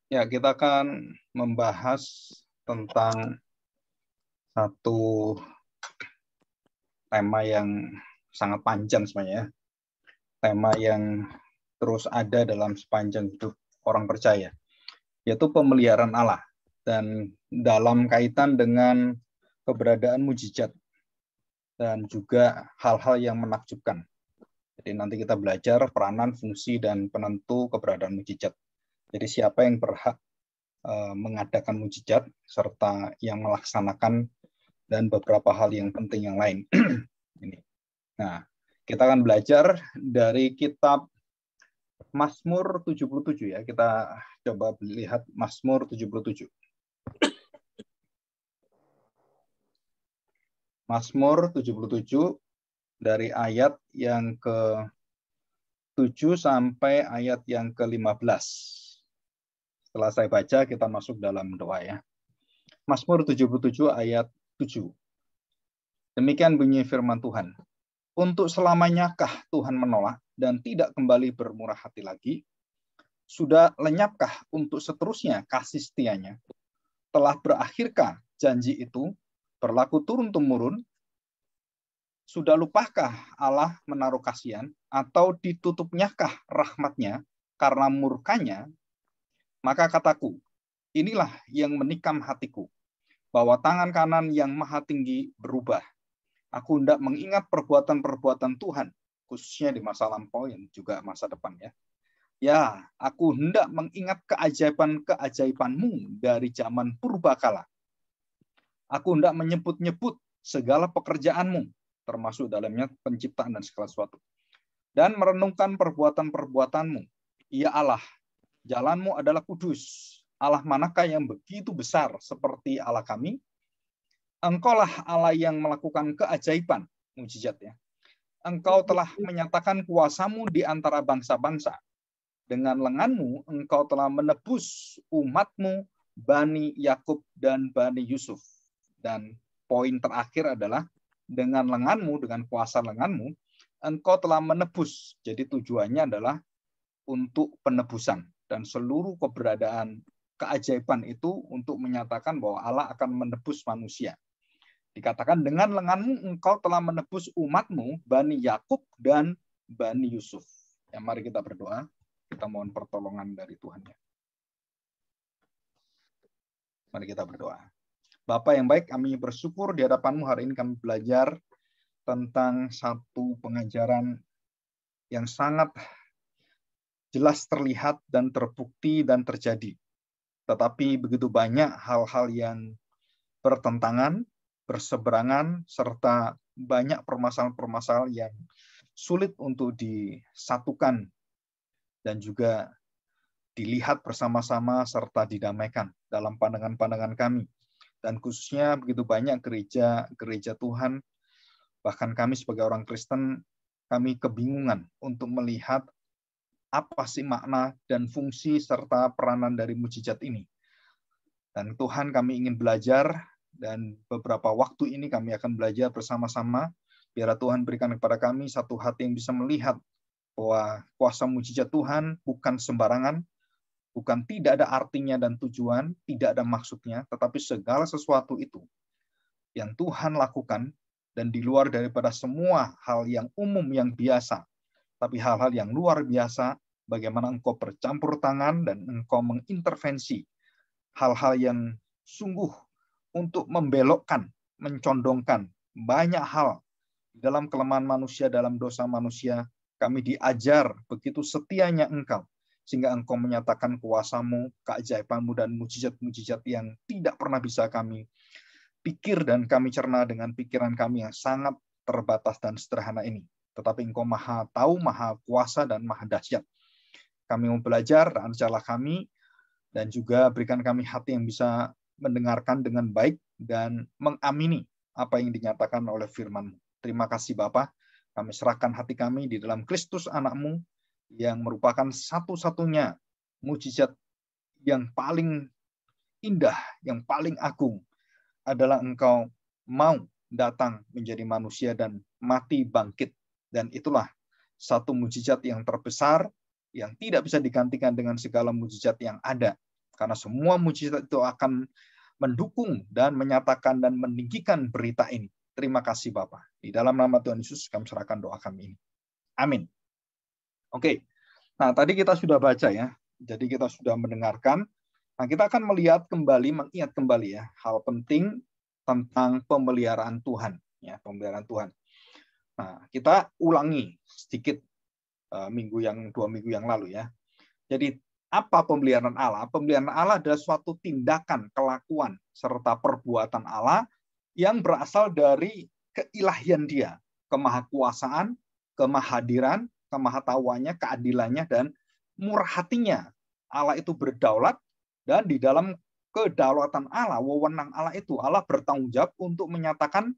Ya, kita akan membahas tentang satu tema yang sangat panjang sebenarnya. Tema yang terus ada dalam sepanjang hidup orang percaya, yaitu pemeliharaan Allah. Dan dalam kaitan dengan keberadaan mujizat dan juga hal-hal yang menakjubkan. Jadi nanti kita belajar peranan, fungsi, dan penentu keberadaan mujizat. Jadi siapa yang berhak mengadakan mujizat, serta yang melaksanakan, dan beberapa hal yang penting yang lain. Ini. Nah, kita akan belajar dari kitab Mazmur 77 ya. Kita coba lihat Mazmur 77. Mazmur 77 dari ayat yang ke-7 sampai ayat yang ke-15. Setelah saya baca, kita masuk dalam doa ya. Mazmur 77 ayat 7. Demikian bunyi firman Tuhan. Untuk selamanyakah Tuhan menolak dan tidak kembali bermurah hati lagi? Sudah lenyapkah untuk seterusnya kasih setianya? Telah berakhirkah janji itu berlaku turun-temurun? Sudah lupakah Allah menaruh kasihan? Atau ditutupnyakah rahmatnya karena murkanya? Maka kataku, inilah yang menikam hatiku, bahwa tangan kanan yang maha tinggi berubah. Aku hendak mengingat perbuatan-perbuatan Tuhan, khususnya di masa lampau dan juga masa depan ya. Ya, aku hendak mengingat keajaiban-keajaibanmu dari zaman purbakala. Aku hendak menyebut-nyebut segala pekerjaanmu, termasuk dalamnya penciptaan dan segala sesuatu. Dan merenungkan perbuatan-perbuatanmu. Ya Allah, jalanmu adalah kudus. Allah manakah yang begitu besar seperti Allah kami? Engkaulah Allah yang melakukan keajaiban, mujizat ya. Engkau telah menyatakan kuasamu di antara bangsa-bangsa. Dengan lenganmu engkau telah menebus umatmu, Bani Yakub dan Bani Yusuf. Dan poin terakhir adalah dengan lenganmu, dengan kuasa lenganmu, engkau telah menebus. Jadi tujuannya adalah untuk penebusan. Dan seluruh keberadaan keajaiban itu untuk menyatakan bahwa Allah akan menebus manusia. Dikatakan dengan lenganmu engkau telah menebus umatmu, Bani Yakub dan Bani Yusuf. Ya, mari kita berdoa. Kita mohon pertolongan dari Tuhan. Mari kita berdoa. Bapa yang baik, kami bersyukur di hadapan-Mu hari ini kami belajar tentang satu pengajaran yang sangat jelas terlihat dan terbukti dan terjadi. Tetapi begitu banyak hal-hal yang bertentangan, berseberangan, serta banyak permasalahan-permasalahan yang sulit untuk disatukan dan juga dilihat bersama-sama serta didamaikan dalam pandangan-pandangan kami. Dan khususnya begitu banyak gereja Tuhan, bahkan kami sebagai orang Kristen, kami kebingungan untuk melihat apa sih makna dan fungsi serta peranan dari mujizat ini. Dan Tuhan, kami ingin belajar, dan beberapa waktu ini kami akan belajar bersama-sama. Biar Tuhan berikan kepada kami satu hati yang bisa melihat bahwa kuasa mujizat Tuhan bukan sembarangan, bukan tidak ada artinya dan tujuan, tidak ada maksudnya, tetapi segala sesuatu itu yang Tuhan lakukan dan di luar daripada semua hal yang umum yang biasa, tapi hal-hal yang luar biasa, bagaimana Engkau bercampur tangan dan Engkau mengintervensi hal-hal yang sungguh untuk membelokkan, mencondongkan banyak hal dalam kelemahan manusia, dalam dosa manusia. Kami diajar begitu setianya Engkau, sehingga Engkau menyatakan kuasa-Mu, keajaiban-Mu, dan mujizat-mujizat yang tidak pernah bisa kami pikir dan kami cerna dengan pikiran kami yang sangat terbatas dan sederhana ini. Tetapi Engkau maha tahu, maha kuasa, dan maha dahsyat. Kami mau belajar, ajarlah kami, dan juga berikan kami hati yang bisa mendengarkan dengan baik dan mengamini apa yang dinyatakan oleh firman-Mu. Terima kasih Bapa, kami serahkan hati kami di dalam Kristus anak-Mu, yang merupakan satu-satunya mujizat yang paling indah, yang paling agung, adalah Engkau mau datang menjadi manusia dan mati bangkit. Dan itulah satu mujizat yang terbesar, yang tidak bisa digantikan dengan segala mujizat yang ada. Karena semua mujizat itu akan mendukung dan menyatakan dan meninggikan berita ini. Terima kasih Bapa. Di dalam nama Tuhan Yesus kami serahkan doa kami ini. Amin. Oke. Nah, tadi kita sudah baca ya. Jadi kita sudah mendengarkan. Nah, kita akan melihat kembali, mengingat kembali ya, hal penting tentang pemeliharaan Tuhan. Ya, pemeliharaan Tuhan. Nah, kita ulangi sedikit 2 minggu yang lalu ya. Jadi, apa pemeliharaan Allah? Pemeliharaan Allah adalah suatu tindakan, kelakuan, serta perbuatan Allah yang berasal dari keilahian Dia, kemahakuasaan, kemahadiran, kemahatauannya, keadilannya, dan murah hatinya. Allah itu berdaulat, dan di dalam kedaulatan Allah, wewenang Allah itu, Allah bertanggung jawab untuk menyatakan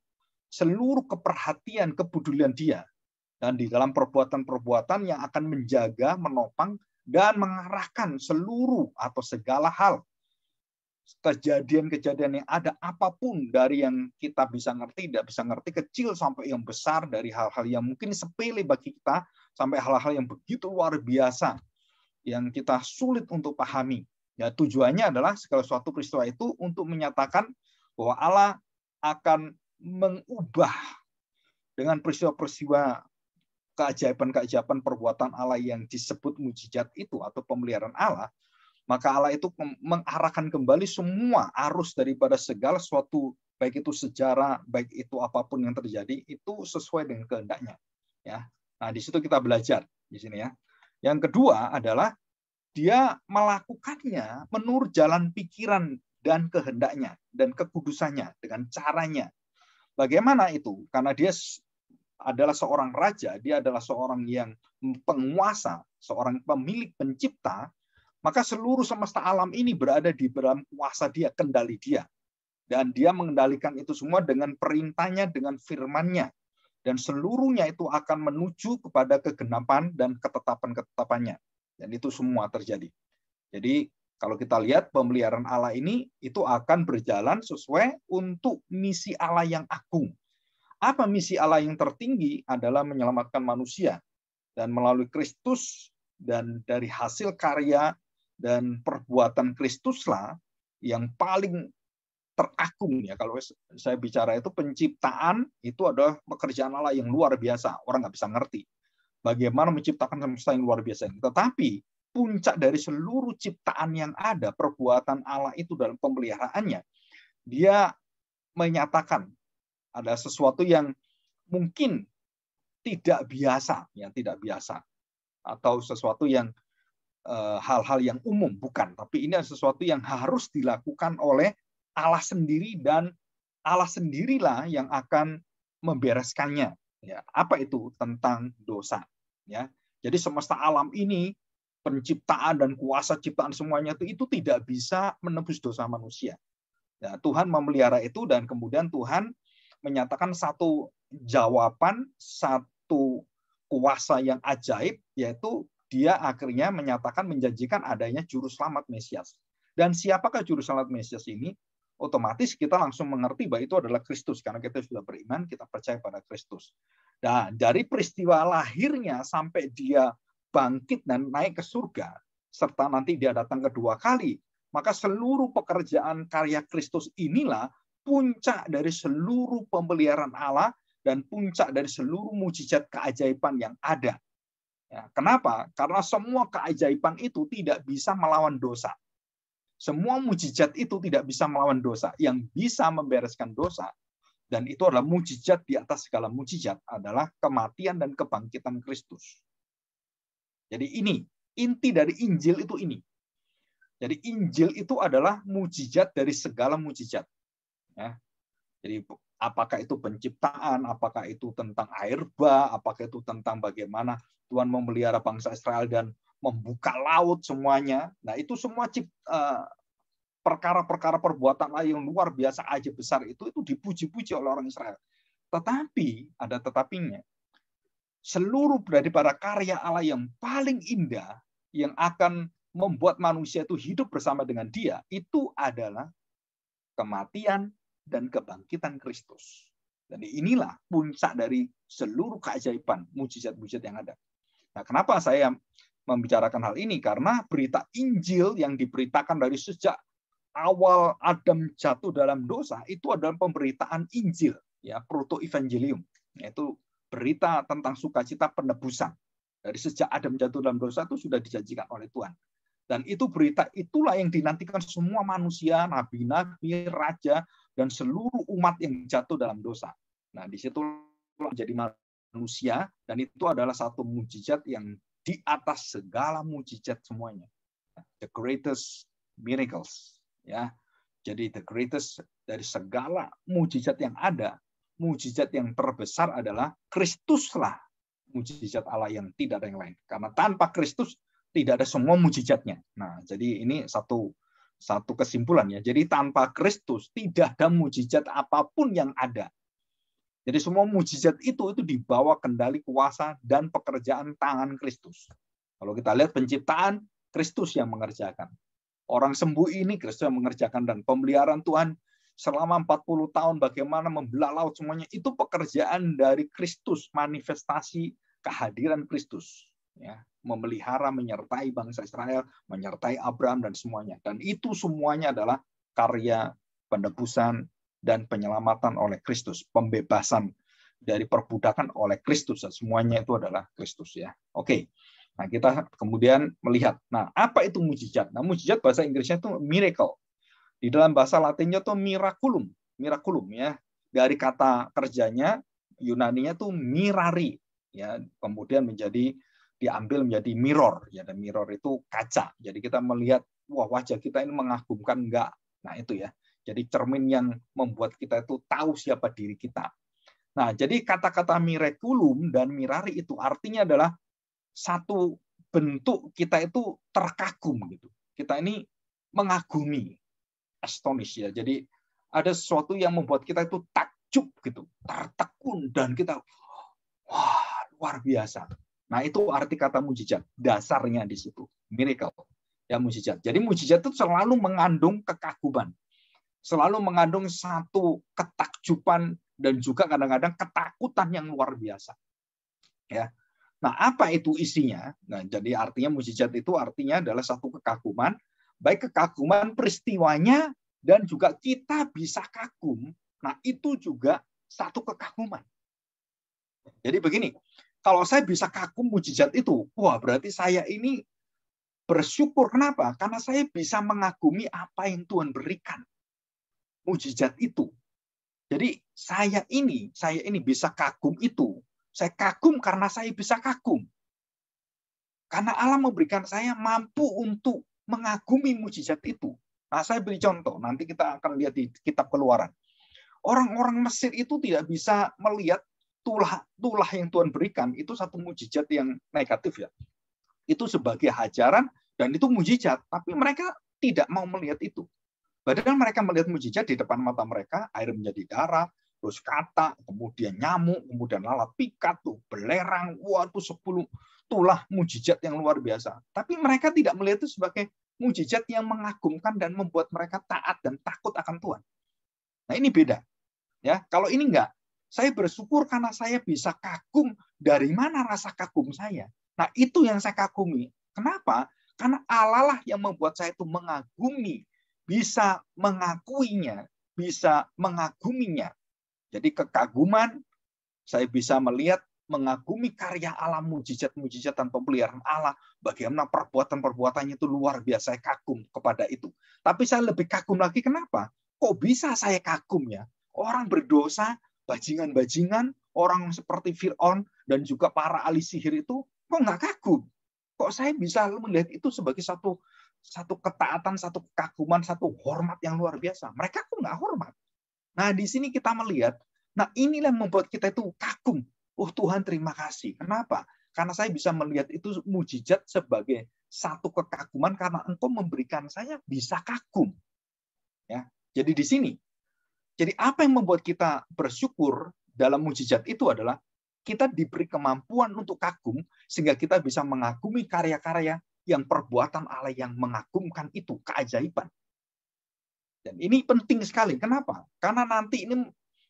seluruh keperhatian, kepedulian Dia. Dan di dalam perbuatan-perbuatan yang akan menjaga, menopang, dan mengarahkan seluruh atau segala hal. Kejadian-kejadian yang ada, apapun dari yang kita bisa ngerti, tidak bisa ngerti, kecil sampai yang besar, dari hal-hal yang mungkin sepele bagi kita, sampai hal-hal yang begitu luar biasa, yang kita sulit untuk pahami. Ya, tujuannya adalah segala suatu peristiwa itu untuk menyatakan bahwa Allah akan mengubah dengan peristiwa-peristiwa keajaiban-keajaiban perbuatan Allah yang disebut mujizat itu atau pemeliharaan Allah, maka Allah itu mengarahkan kembali semua arus daripada segala sesuatu, baik itu sejarah, baik itu apapun yang terjadi, itu sesuai dengan kehendaknya. Ya, nah di situ kita belajar di sini ya. Yang kedua adalah dia melakukannya menurut jalan pikiran dan kehendaknya dan kekudusannya dengan caranya. Bagaimana itu? Karena dia adalah seorang raja, dia adalah seorang yang penguasa, seorang pemilik pencipta, maka seluruh semesta alam ini berada di dalam kuasa dia, kendali dia. Dan dia mengendalikan itu semua dengan perintahnya, dengan firman-Nya. Dan seluruhnya itu akan menuju kepada kegenapan dan ketetapan-ketetapannya. Dan itu semua terjadi. Jadi kalau kita lihat pemeliharaan Allah ini itu akan berjalan sesuai untuk misi Allah yang agung. Apa misi Allah yang tertinggi? Adalah menyelamatkan manusia. Dan melalui Kristus dan dari hasil karya dan perbuatan Kristuslah yang paling teragung ya. Kalau saya bicara itu penciptaan itu adalah pekerjaan Allah yang luar biasa. Orang nggak bisa ngerti bagaimana menciptakan semesta yang luar biasa ini. Tetapi puncak dari seluruh ciptaan yang ada, perbuatan Allah itu dalam pemeliharaannya, dia menyatakan ada sesuatu yang mungkin tidak biasa, atau sesuatu yang hal-hal yang umum, bukan. Tapi ini adalah sesuatu yang harus dilakukan oleh Allah sendiri, dan Allah sendirilah yang akan membereskannya. Ya, apa itu? Tentang dosa. Ya, jadi semesta alam ini, penciptaan dan kuasa ciptaan semuanya itu tidak bisa menebus dosa manusia. Ya, Tuhan memelihara itu, dan kemudian Tuhan menyatakan satu jawaban, satu kuasa yang ajaib, yaitu dia akhirnya menyatakan, menjanjikan adanya juru selamat Mesias. Dan siapakah juru selamat Mesias ini? Otomatis kita langsung mengerti bahwa itu adalah Kristus, karena kita sudah beriman, kita percaya pada Kristus. Dan dari peristiwa lahirnya sampai dia bangkit dan naik ke surga, serta nanti dia datang kedua kali, maka seluruh pekerjaan karya Kristus inilah puncak dari seluruh pemeliharaan Allah dan puncak dari seluruh mujizat keajaiban yang ada. Ya, kenapa? Karena semua keajaiban itu tidak bisa melawan dosa. Semua mujizat itu tidak bisa melawan dosa. Yang bisa membereskan dosa, dan itu adalah mujizat di atas segala mujizat, adalah kematian dan kebangkitan Kristus. Jadi ini, inti dari Injil itu ini. Jadi Injil itu adalah mujizat dari segala mujizat. Ya. Jadi apakah itu penciptaan, apakah itu tentang air bah, apakah itu tentang bagaimana Tuhan memelihara bangsa Israel dan membuka laut semuanya. Nah, itu semua perkara-perkara perbuatan Allah yang luar biasa aja besar itu dipuji-puji oleh orang Israel. Tetapi ada tetapinya. Seluruh daripada karya Allah yang paling indah yang akan membuat manusia itu hidup bersama dengan Dia, itu adalah kematian dan kebangkitan Kristus. Dan inilah puncak dari seluruh keajaiban, mujizat-mujizat yang ada. Nah, kenapa saya membicarakan hal ini karena berita Injil yang diberitakan dari sejak awal Adam jatuh dalam dosa itu adalah pemberitaan Injil, ya, proto evangelium, yaitu berita tentang sukacita penebusan. Dari sejak Adam jatuh dalam dosa itu sudah dijanjikan oleh Tuhan. Dan itu berita itulah yang dinantikan semua manusia, nabi-nabi, raja, dan seluruh umat yang jatuh dalam dosa. Nah, di situ menjadi manusia, dan itu adalah satu mujizat yang di atas segala mujizat semuanya. The greatest miracles, ya. Jadi the greatest dari segala mujizat yang ada, mujizat yang terbesar adalah Kristuslah mujizat Allah yang tidak ada yang lain. Karena tanpa Kristus tidak ada semua mujizatnya. Nah, jadi ini satu kesimpulan, ya. Jadi tanpa Kristus tidak ada mujizat apapun yang ada. Jadi semua mujizat itu dibawa kendali kuasa dan pekerjaan tangan Kristus. Kalau kita lihat penciptaan, Kristus yang mengerjakan. Orang sembuh ini Kristus yang mengerjakan, dan pemeliharaan Tuhan selama 40 tahun bagaimana membelah laut semuanya itu pekerjaan dari Kristus, manifestasi kehadiran Kristus, ya, memelihara, menyertai bangsa Israel, menyertai Abraham dan semuanya. Dan itu semuanya adalah karya penebusan dan penyelamatan oleh Kristus, pembebasan dari perbudakan oleh Kristus, semuanya itu adalah Kristus, ya. Oke. Nah, kita kemudian melihat, nah, apa itu mujizat? Nah, mujizat bahasa Inggrisnya itu miracle. Di dalam bahasa Latinnya itu miraculum, ya. Dari kata kerjanya Yunaninya itu mirari, ya. Kemudian diambil menjadi mirror, ya. Dan mirror itu kaca. Jadi kita melihat, wah, wajah kita ini mengagumkan enggak? Nah, itu, ya. Jadi cermin yang membuat kita itu tahu siapa diri kita. Nah, jadi kata-kata miraculum dan mirari itu artinya adalah satu bentuk kita itu terkagum gitu. Kita ini mengagumi, astonish, ya. Jadi ada sesuatu yang membuat kita itu takjub gitu, tertekun, dan kita, wah, luar biasa. Nah, itu arti kata mujizat. Dasarnya di situ, miracle, ya, mujizat. Jadi mujizat itu selalu mengandung kekaguman. Selalu mengandung satu ketakjuban dan juga kadang-kadang ketakutan yang luar biasa. Ya. Nah, apa itu isinya? Nah, jadi artinya mujizat itu artinya adalah satu kekaguman, baik kekaguman peristiwanya dan juga kita bisa kagum. Nah, itu juga satu kekaguman. Jadi begini, kalau saya bisa kagum mujizat itu, wah, berarti saya ini bersyukur. Kenapa? Karena saya bisa mengagumi apa yang Tuhan berikan. Mujizat itu. Jadi saya ini bisa kagum itu. Saya kagum karena saya bisa kagum. Karena Allah memberikan saya mampu untuk mengagumi mujizat itu. Nah, saya beri contoh. Nanti kita akan lihat di kitab Keluaran. Orang-orang Mesir itu tidak bisa melihat tulah yang Tuhan berikan. Itu satu mujizat yang negatif, ya. Itu sebagai hajaran dan itu mujizat. Tapi mereka tidak mau melihat itu. Padahal mereka melihat mujizat di depan mata mereka, air menjadi darah, terus kata, kemudian nyamuk, kemudian lalat pikat, tuh, belerang, waduh 10 tulah mujizat yang luar biasa. Tapi mereka tidak melihat itu sebagai mujizat yang mengagumkan dan membuat mereka taat dan takut akan Tuhan. Nah, ini beda. Ya, kalau ini enggak, saya bersyukur karena saya bisa kagum. Dari mana rasa kagum saya? Nah, itu yang saya kagumi. Kenapa? Karena Allah lah yang membuat saya itu mengagumi, bisa mengakuinya, bisa mengaguminya. Jadi kekaguman, saya bisa melihat, mengagumi karya Allah, mujizat-mujizat dan pemeliharaan Allah, bagaimana perbuatan-perbuatannya itu luar biasa, saya kagum kepada itu. Tapi saya lebih kagum lagi, kenapa? Kok bisa saya kagum, ya? Orang berdosa, bajingan-bajingan, orang seperti Fir'aun dan juga para ahli sihir itu, kok nggak kagum? Kok saya bisa melihat itu sebagai satu ketaatan, satu kekaguman, satu hormat yang luar biasa. Mereka kok nggak hormat. Nah, di sini kita melihat, nah, inilah yang membuat kita itu kagum. Oh, Tuhan, terima kasih. Kenapa? Karena saya bisa melihat itu mujizat sebagai satu kekaguman karena Engkau memberikan saya bisa kagum. Ya. Jadi di sini. Jadi apa yang membuat kita bersyukur dalam mujizat itu adalah kita diberi kemampuan untuk kagum sehingga kita bisa mengagumi karya-karya yang perbuatan Allah yang mengagumkan itu, keajaiban. Dan ini penting sekali. Kenapa? Karena nanti ini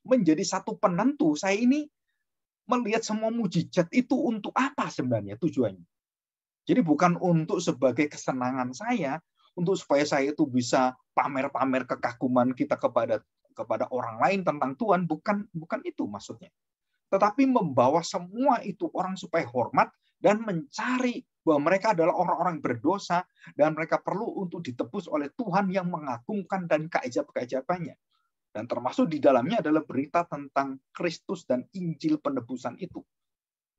menjadi satu penentu. Saya ini melihat semua mujizat itu untuk apa sebenarnya tujuannya. Jadi bukan untuk sebagai kesenangan saya, untuk supaya saya itu bisa pamer-pamer kekaguman kita kepada orang lain tentang Tuhan, bukan itu maksudnya. Tetapi membawa semua itu orang supaya hormat dan mencari bahwa mereka adalah orang-orang berdosa dan mereka perlu untuk ditebus oleh Tuhan yang mengagumkan dan keajaiban-keajaibannya. Dan termasuk di dalamnya adalah berita tentang Kristus dan Injil penebusan itu.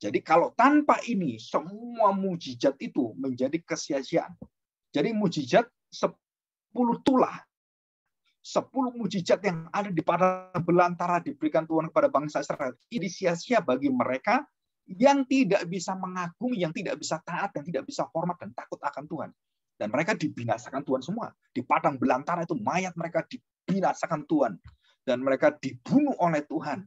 Jadi kalau tanpa ini, semua mujizat itu menjadi kesia-siaan. Jadi mujizat 10 tulah, 10 mujizat yang ada di padang belantara diberikan Tuhan kepada bangsa Israel. Ini sia-sia bagi mereka yang tidak bisa mengagumi, yang tidak bisa taat, yang tidak bisa hormat dan takut akan Tuhan. Dan mereka dibinasakan Tuhan semua. Di padang belantara itu mayat mereka dibinasakan Tuhan. Dan mereka dibunuh oleh Tuhan.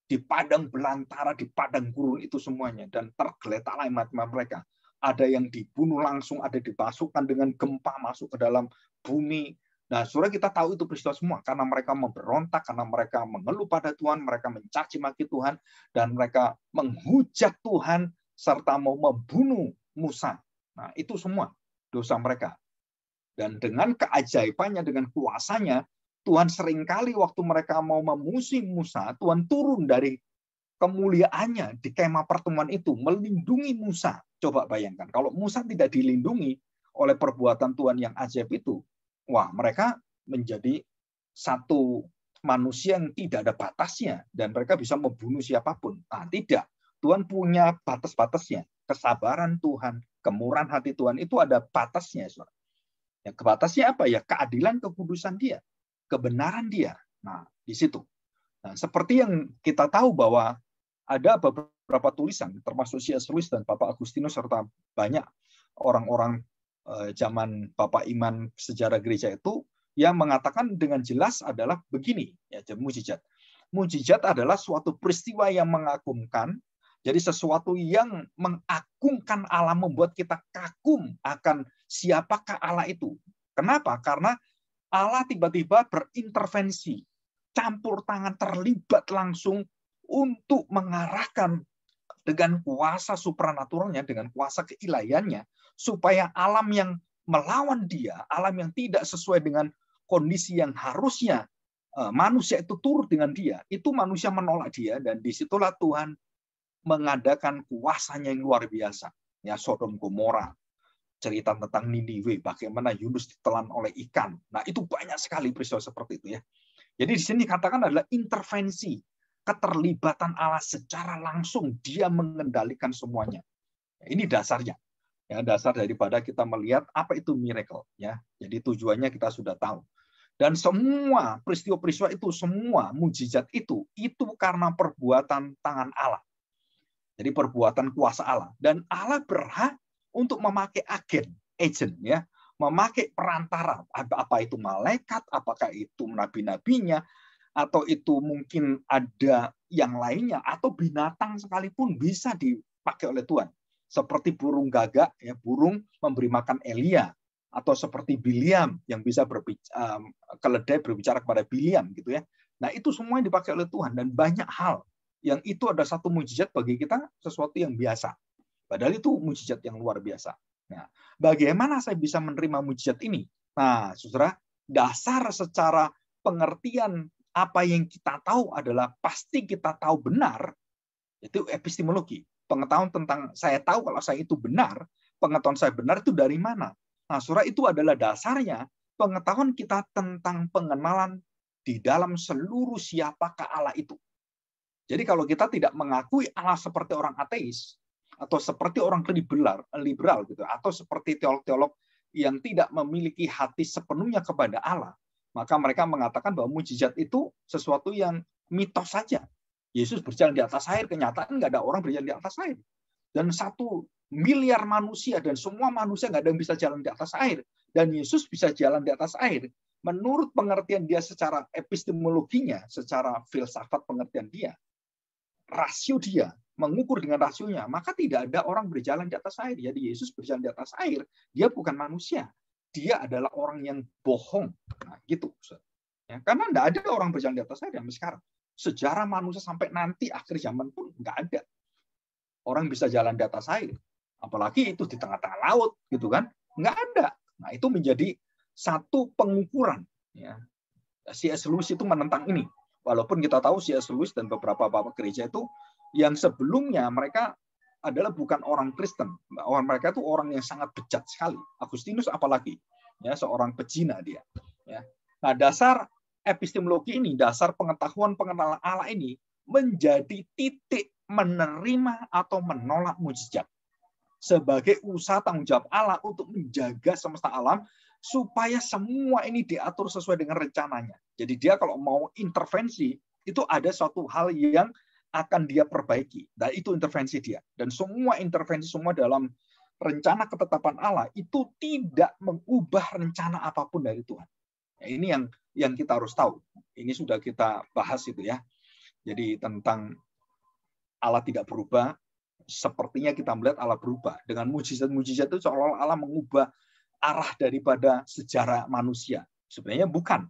Di padang belantara, di padang gurun itu semuanya. Dan tergeletaklah iman-iman mereka. Ada yang dibunuh langsung, ada dibasuhkan dengan gempa masuk ke dalam bumi. Nah, saudara, kita tahu itu peristiwa semua. Karena mereka memberontak, karena mereka mengeluh pada Tuhan, mereka mencaci maki Tuhan, dan mereka menghujat Tuhan, serta mau membunuh Musa. Nah, itu semua dosa mereka. Dan dengan keajaibannya, dengan kuasanya, Tuhan seringkali waktu mereka mau memusuhi Musa, Tuhan turun dari kemuliaannya di kemah pertemuan itu, melindungi Musa. Coba bayangkan, kalau Musa tidak dilindungi oleh perbuatan Tuhan yang ajaib itu, wah, mereka menjadi satu manusia yang tidak ada batasnya, dan mereka bisa membunuh siapapun. Nah, tidak. Tuhan punya batas-batasnya. Kesabaran Tuhan, kemurahan hati Tuhan, itu ada batasnya. Ya, batasnya apa? Ya, keadilan, kekudusan dia. Kebenaran dia. Nah, di situ. Nah, seperti yang kita tahu bahwa ada beberapa tulisan, termasuk C.S. Lewis dan Bapak Agustinus, serta banyak orang-orang zaman Bapak Iman sejarah gereja itu, yang mengatakan dengan jelas adalah begini, ya, mujizat. Mujizat adalah suatu peristiwa yang mengagumkan, jadi sesuatu yang mengagumkan Allah, membuat kita kagum akan siapakah Allah itu. Kenapa? Karena Allah tiba-tiba berintervensi, campur tangan, terlibat langsung untuk mengarahkan dengan kuasa supranaturalnya, dengan kuasa keilahiannya, supaya alam yang melawan dia, alam yang tidak sesuai dengan kondisi yang harusnya manusia itu turut dengan dia, itu manusia menolak dia, dan disitulah Tuhan mengadakan kuasanya yang luar biasa. Ya, Sodom Gomora, cerita tentang Niniwe, bagaimana Yunus ditelan oleh ikan. Nah, itu banyak sekali peristiwa seperti itu ya. Jadi di sini katakan adalah intervensi, keterlibatan Allah secara langsung, dia mengendalikan semuanya. Ini dasarnya. Ya, dasar daripada kita melihat apa itu miracle ya. Jadi tujuannya kita sudah tahu. Dan semua peristiwa-peristiwa itu, semua mujizat itu karena perbuatan tangan Allah. Jadi perbuatan kuasa Allah. Dan Allah berhak untuk memakai agent ya, memakai perantara, apa itu malaikat, apakah itu nabi-nabinya, atau itu mungkin ada yang lainnya, atau binatang sekalipun bisa dipakai oleh Tuhan. Seperti burung gagak, ya, burung memberi makan Elia, atau seperti Biliam yang bisa keledai berbicara kepada Biliam gitu ya. Nah, itu semua yang dipakai oleh Tuhan, dan banyak hal yang itu ada satu mujizat bagi kita, sesuatu yang biasa. Padahal itu mujizat yang luar biasa. Nah, bagaimana saya bisa menerima mujizat ini? Nah, saudara, dasar secara pengertian apa yang kita tahu adalah pasti kita tahu benar, itu epistemologi. Pengetahuan tentang saya tahu kalau saya itu benar, pengetahuan saya benar itu dari mana? Nah, saudara, itu adalah dasarnya pengetahuan kita tentang pengenalan di dalam seluruh siapakah Allah itu. Jadi kalau kita tidak mengakui Allah seperti orang ateis, atau seperti orang liberal gitu, atau seperti teolog-teolog yang tidak memiliki hati sepenuhnya kepada Allah, maka mereka mengatakan bahwa mujizat itu sesuatu yang mitos saja. Yesus berjalan di atas air, kenyataan nggak ada orang berjalan di atas air. Dan 1 miliar manusia, dan semua manusia nggak ada yang bisa jalan di atas air. Dan Yesus bisa jalan di atas air. Menurut pengertian dia secara epistemologinya, secara filsafat pengertian dia, rasio dia, mengukur dengan rasionya, maka tidak ada orang berjalan di atas air. Jadi Yesus berjalan di atas air, dia bukan manusia. Dia adalah orang yang bohong. Nah, gitu. Ya, karena tidak ada orang berjalan di atas air sampai sekarang. Sejarah manusia sampai nanti akhir zaman pun nggak ada orang bisa jalan di atas air. Apalagi itu di tengah-tengah laut, gitu kan? Nggak ada. Nah, itu menjadi satu pengukuran. Ya. C.S. Lewis itu menentang ini. Walaupun kita tahu C.S. Lewis dan beberapa bapak gereja itu yang sebelumnya mereka adalah bukan orang Kristen. Mereka itu orang yang sangat bejat sekali. Agustinus apalagi, ya, seorang pezina dia. Ya. Nah, dasar epistemologi ini, dasar pengetahuan pengenalan Allah ini menjadi titik menerima atau menolak mujizat sebagai usaha tanggung jawab Allah untuk menjaga semesta alam supaya semua ini diatur sesuai dengan rencananya. Jadi dia kalau mau intervensi, itu ada suatu hal yang akan dia perbaiki. Dan itu intervensi dia. Dan semua intervensi semua dalam rencana ketetapan Allah itu tidak mengubah rencana apapun dari Tuhan. Ya, ini yang kita harus tahu. Ini sudah kita bahas itu ya. Jadi tentang Allah tidak berubah, sepertinya kita melihat Allah berubah. Dengan mujizat-mujizat itu seolah-olah Allah mengubah arah daripada sejarah manusia. Sebenarnya bukan.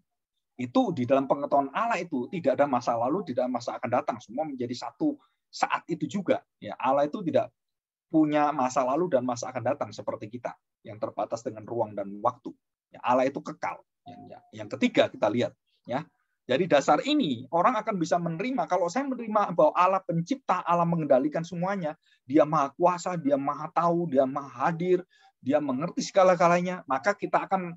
Itu di dalam pengetahuan Allah itu tidak ada masa lalu, tidak ada masa akan datang. Semua menjadi satu saat itu juga. Ya, Allah itu tidak punya masa lalu dan masa akan datang seperti kita yang terbatas dengan ruang dan waktu. Ya, Allah itu kekal. Yang ketiga kita lihat, ya. Dari dasar ini orang akan bisa menerima. Kalau saya menerima bahwa Allah pencipta, Allah mengendalikan semuanya, Dia maha kuasa, Dia maha tahu, Dia maha hadir, Dia mengerti segala-galanya, maka kita akan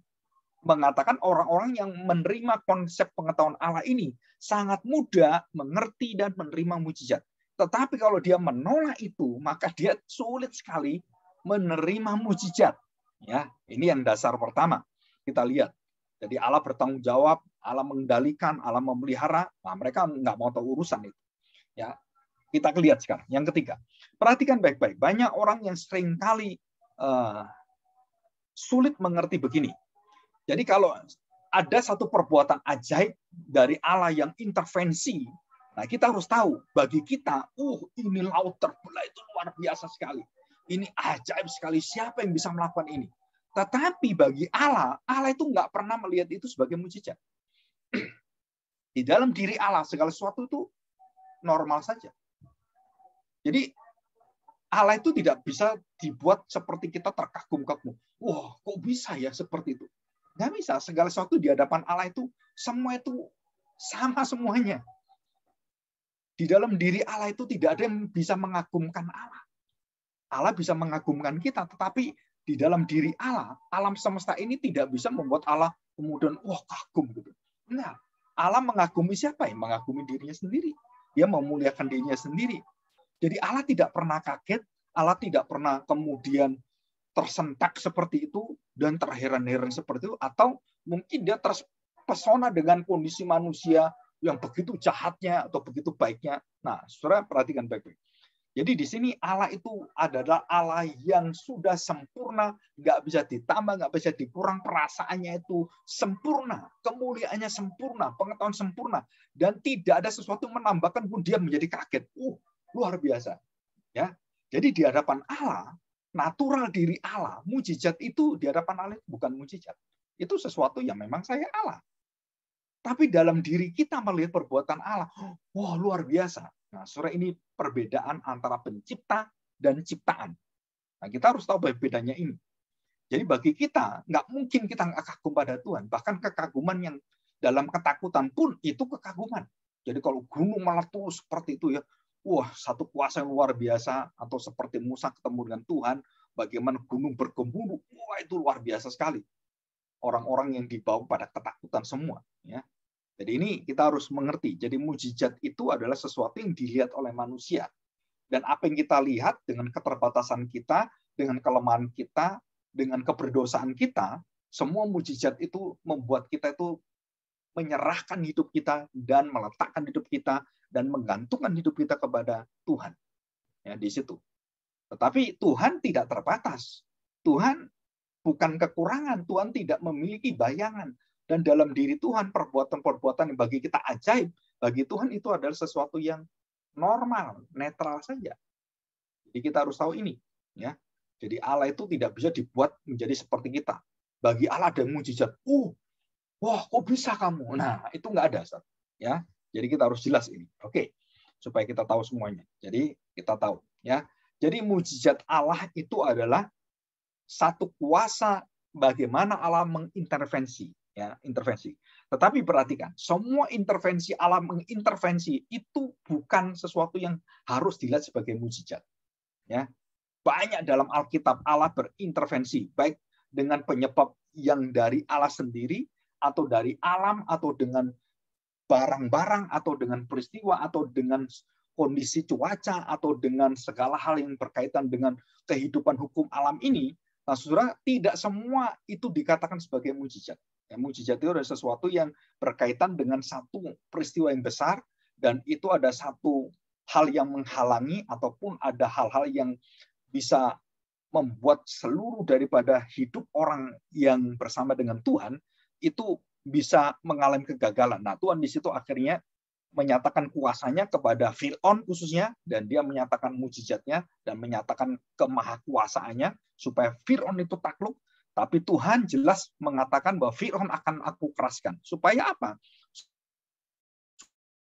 mengatakan orang-orang yang menerima konsep pengetahuan Allah ini sangat mudah mengerti dan menerima mujizat. Tetapi kalau dia menolak itu, maka dia sulit sekali menerima mujizat. Ya, ini yang dasar pertama. Kita lihat. Jadi Allah bertanggung jawab, Allah mengendalikan, Allah memelihara. Nah, mereka nggak mau tahu urusan itu. Ya, kita lihat sekarang. Yang ketiga, perhatikan baik-baik. Banyak orang yang seringkali sulit mengerti begini. Jadi kalau ada satu perbuatan ajaib dari Allah yang intervensi, nah kita harus tahu, bagi kita, ini laut terbelah itu luar biasa sekali. Ini ajaib sekali, siapa yang bisa melakukan ini? Tetapi bagi Allah, Allah itu nggak pernah melihat itu sebagai mujizat. Di dalam diri Allah, segala sesuatu itu normal saja. Jadi Allah itu tidak bisa dibuat seperti kita terkagum-kagum. Wah, kok bisa ya seperti itu? Nggak bisa. Segala sesuatu di hadapan Allah itu, semua itu sama semuanya. Di dalam diri Allah itu tidak ada yang bisa mengagumkan Allah. Allah bisa mengagumkan kita, tetapi di dalam diri Allah, alam semesta ini tidak bisa membuat Allah kemudian, wah kagum gitu. Nah, Allah mengagumi siapa? Yang mengagumi dirinya sendiri. Dia memuliakan dirinya sendiri. Jadi Allah tidak pernah kaget, Allah tidak pernah kemudian tersentak seperti itu dan terheran-heran seperti itu, atau mungkin dia terpesona dengan kondisi manusia yang begitu jahatnya atau begitu baiknya. Nah, saudara perhatikan baik-baik. Jadi di sini Allah itu adalah Allah yang sudah sempurna, nggak bisa ditambah, nggak bisa dikurang, perasaannya itu sempurna, kemuliaannya sempurna, pengetahuan sempurna, dan tidak ada sesuatu menambahkan pun dia menjadi kaget. Luar biasa. Ya, jadi di hadapan Allah, natural diri Allah, mujizat itu di hadapan Allah bukan mujizat. Itu sesuatu yang memang saya Allah. Tapi dalam diri kita melihat perbuatan Allah, wah luar biasa. Nah, saudara, ini perbedaan antara pencipta dan ciptaan. Nah, kita harus tahu bedanya ini. Jadi bagi kita, nggak mungkin kita nggak kagum pada Tuhan. Bahkan kekaguman yang dalam ketakutan pun itu kekaguman. Jadi kalau gunung meletus seperti itu ya, wah satu kuasa yang luar biasa. Atau seperti Musa ketemu dengan Tuhan, bagaimana gunung bergemuruh, wah itu luar biasa sekali. Orang-orang yang dibawa pada ketakutan semua. Ya. Jadi ini kita harus mengerti. Jadi mujizat itu adalah sesuatu yang dilihat oleh manusia. Dan apa yang kita lihat dengan keterbatasan kita, dengan kelemahan kita, dengan keberdosaan kita, semua mujizat itu membuat kita itu menyerahkan hidup kita dan meletakkan hidup kita dan menggantungkan hidup kita kepada Tuhan. Ya, di situ. Tetapi Tuhan tidak terbatas. Tuhan bukan kekurangan. Tuhan tidak memiliki bayangan. Dan dalam diri Tuhan, perbuatan-perbuatan yang bagi kita ajaib, bagi Tuhan itu adalah sesuatu yang normal, netral saja. Jadi kita harus tahu ini. Ya. Jadi Allah itu tidak bisa dibuat menjadi seperti kita. Bagi Allah ada mujizat. Wah, kok bisa kamu? Nah, itu nggak ada. Ya. Jadi kita harus jelas ini. Oke. Supaya kita tahu semuanya. Jadi kita tahu. Ya. Jadi mujizat Allah itu adalah satu kuasa bagaimana Allah mengintervensi, ya, intervensi. Tetapi perhatikan, semua intervensi Allah mengintervensi itu bukan sesuatu yang harus dilihat sebagai mujizat. Ya, banyak dalam Alkitab Allah berintervensi, baik dengan penyebab yang dari Allah sendiri, atau dari alam, atau dengan barang-barang, atau dengan peristiwa, atau dengan kondisi cuaca, atau dengan segala hal yang berkaitan dengan kehidupan hukum alam ini. Nah, saudara, tidak semua itu dikatakan sebagai mujizat. Ya, mujizat itu adalah sesuatu yang berkaitan dengan satu peristiwa yang besar, dan itu ada satu hal yang menghalangi, ataupun ada hal-hal yang bisa membuat seluruh daripada hidup orang yang bersama dengan Tuhan itu bisa mengalami kegagalan. Nah, Tuhan di situ akhirnya menyatakan kuasanya kepada Fir'aun khususnya, dan dia menyatakan mujizatnya dan menyatakan kemahakuasaannya supaya Fir'aun itu takluk. Tapi Tuhan jelas mengatakan bahwa Fir'aun akan aku keraskan. Supaya apa?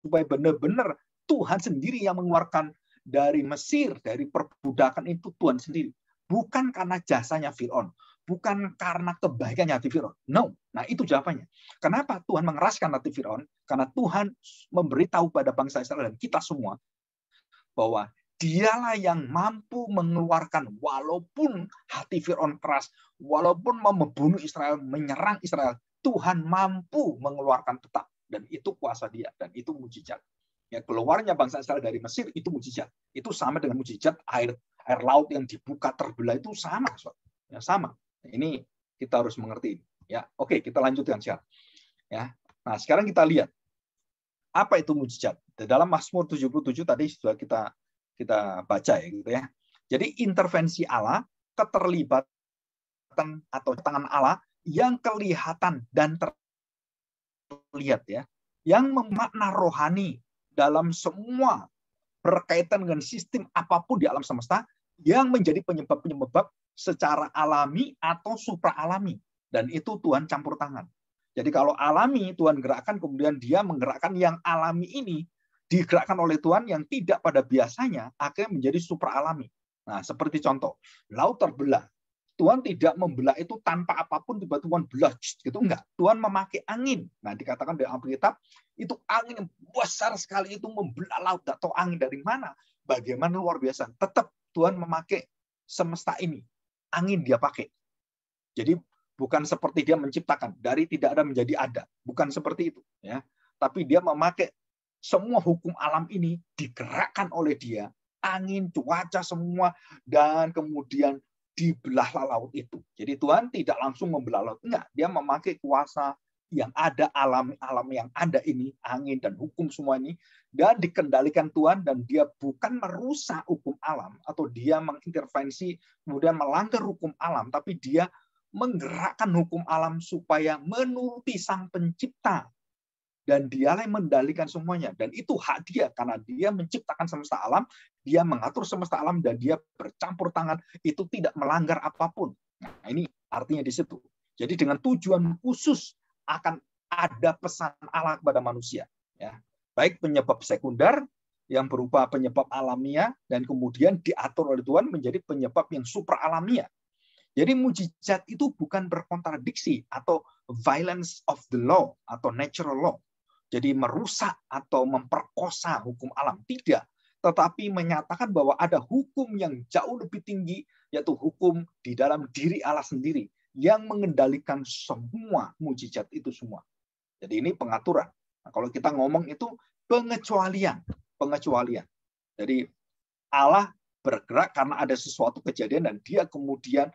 Supaya benar-benar Tuhan sendiri yang mengeluarkan dari Mesir, dari perbudakan itu Tuhan sendiri. Bukan karena jasanya Fir'aun. Bukan karena kebaikannya hati Fir'aun. No. Nah, itu jawabannya. Kenapa Tuhan mengeraskan hati Fir'aun? Karena Tuhan memberitahu pada bangsa Israel dan kita semua bahwa dialah yang mampu mengeluarkan, walaupun hati Fir'aun keras, walaupun mau membunuh Israel, menyerang Israel, Tuhan mampu mengeluarkan tetap. Dan itu kuasa dia. Dan itu mujizat. Ya, keluarnya bangsa Israel dari Mesir itu mujizat. Itu sama dengan mujizat air laut yang dibuka terbelah, itu sama. Ya, sama. Ini kita harus mengerti. Ya, oke, kita lanjutkan sekarang. Ya, nah sekarang kita lihat apa itu mujizat. Dalam Mazmur 77 tadi sudah kita baca ya, gitu ya. Jadi intervensi Allah, keterlibatan atau tangan Allah yang kelihatan dan terlihat ya, yang memakna rohani dalam semua berkaitan dengan sistem apapun di alam semesta, yang menjadi penyebab-penyebab secara alami atau supra-alami. Dan itu Tuhan campur tangan. Jadi kalau alami Tuhan gerakkan, kemudian dia menggerakkan yang alami ini, digerakkan oleh Tuhan yang tidak pada biasanya, akhirnya menjadi supra-alami. Nah, seperti contoh, laut terbelah. Tuhan tidak membelah itu tanpa apapun, tiba-tiba Tuhan belah, gitu enggak. Tuhan memakai angin. Nah, dikatakan di Alkitab, itu angin yang besar sekali itu membelah laut. Tidak tahu angin dari mana. Bagaimana luar biasa. Tetap Tuhan memakai semesta ini. Angin dia pakai. Jadi bukan seperti dia menciptakan dari tidak ada menjadi ada, bukan seperti itu, ya. Tapi dia memakai semua hukum alam ini digerakkan oleh dia, angin, cuaca semua, dan kemudian dibelahlah laut itu. Jadi Tuhan tidak langsung membelah laut, enggak. Dia memakai kuasa yang ada, alam yang ada ini, angin dan hukum semua ini, dan dikendalikan Tuhan, dan dia bukan merusak hukum alam atau dia mengintervensi kemudian melanggar hukum alam, tapi dia menggerakkan hukum alam supaya menuruti Sang Pencipta, dan dialah yang mendalikan semuanya, dan itu hak dia karena dia menciptakan semesta alam, dia mengatur semesta alam, dan dia bercampur tangan, itu tidak melanggar apapun. Nah, ini artinya di situ. Jadi dengan tujuan khusus akan ada pesan Allah kepada manusia, ya. Baik penyebab sekunder yang berupa penyebab alamiah, dan kemudian diatur oleh Tuhan menjadi penyebab yang supra alamiah. Jadi mujizat itu bukan berkontradiksi atau violence of the law atau natural law. Jadi merusak atau memperkosa hukum alam, tidak. Tetapi menyatakan bahwa ada hukum yang jauh lebih tinggi, yaitu hukum di dalam diri Allah sendiri, yang mengendalikan semua mujizat itu semua. Jadi ini pengaturan. Nah, kalau kita ngomong itu pengecualian. Jadi Allah bergerak karena ada sesuatu kejadian dan dia kemudian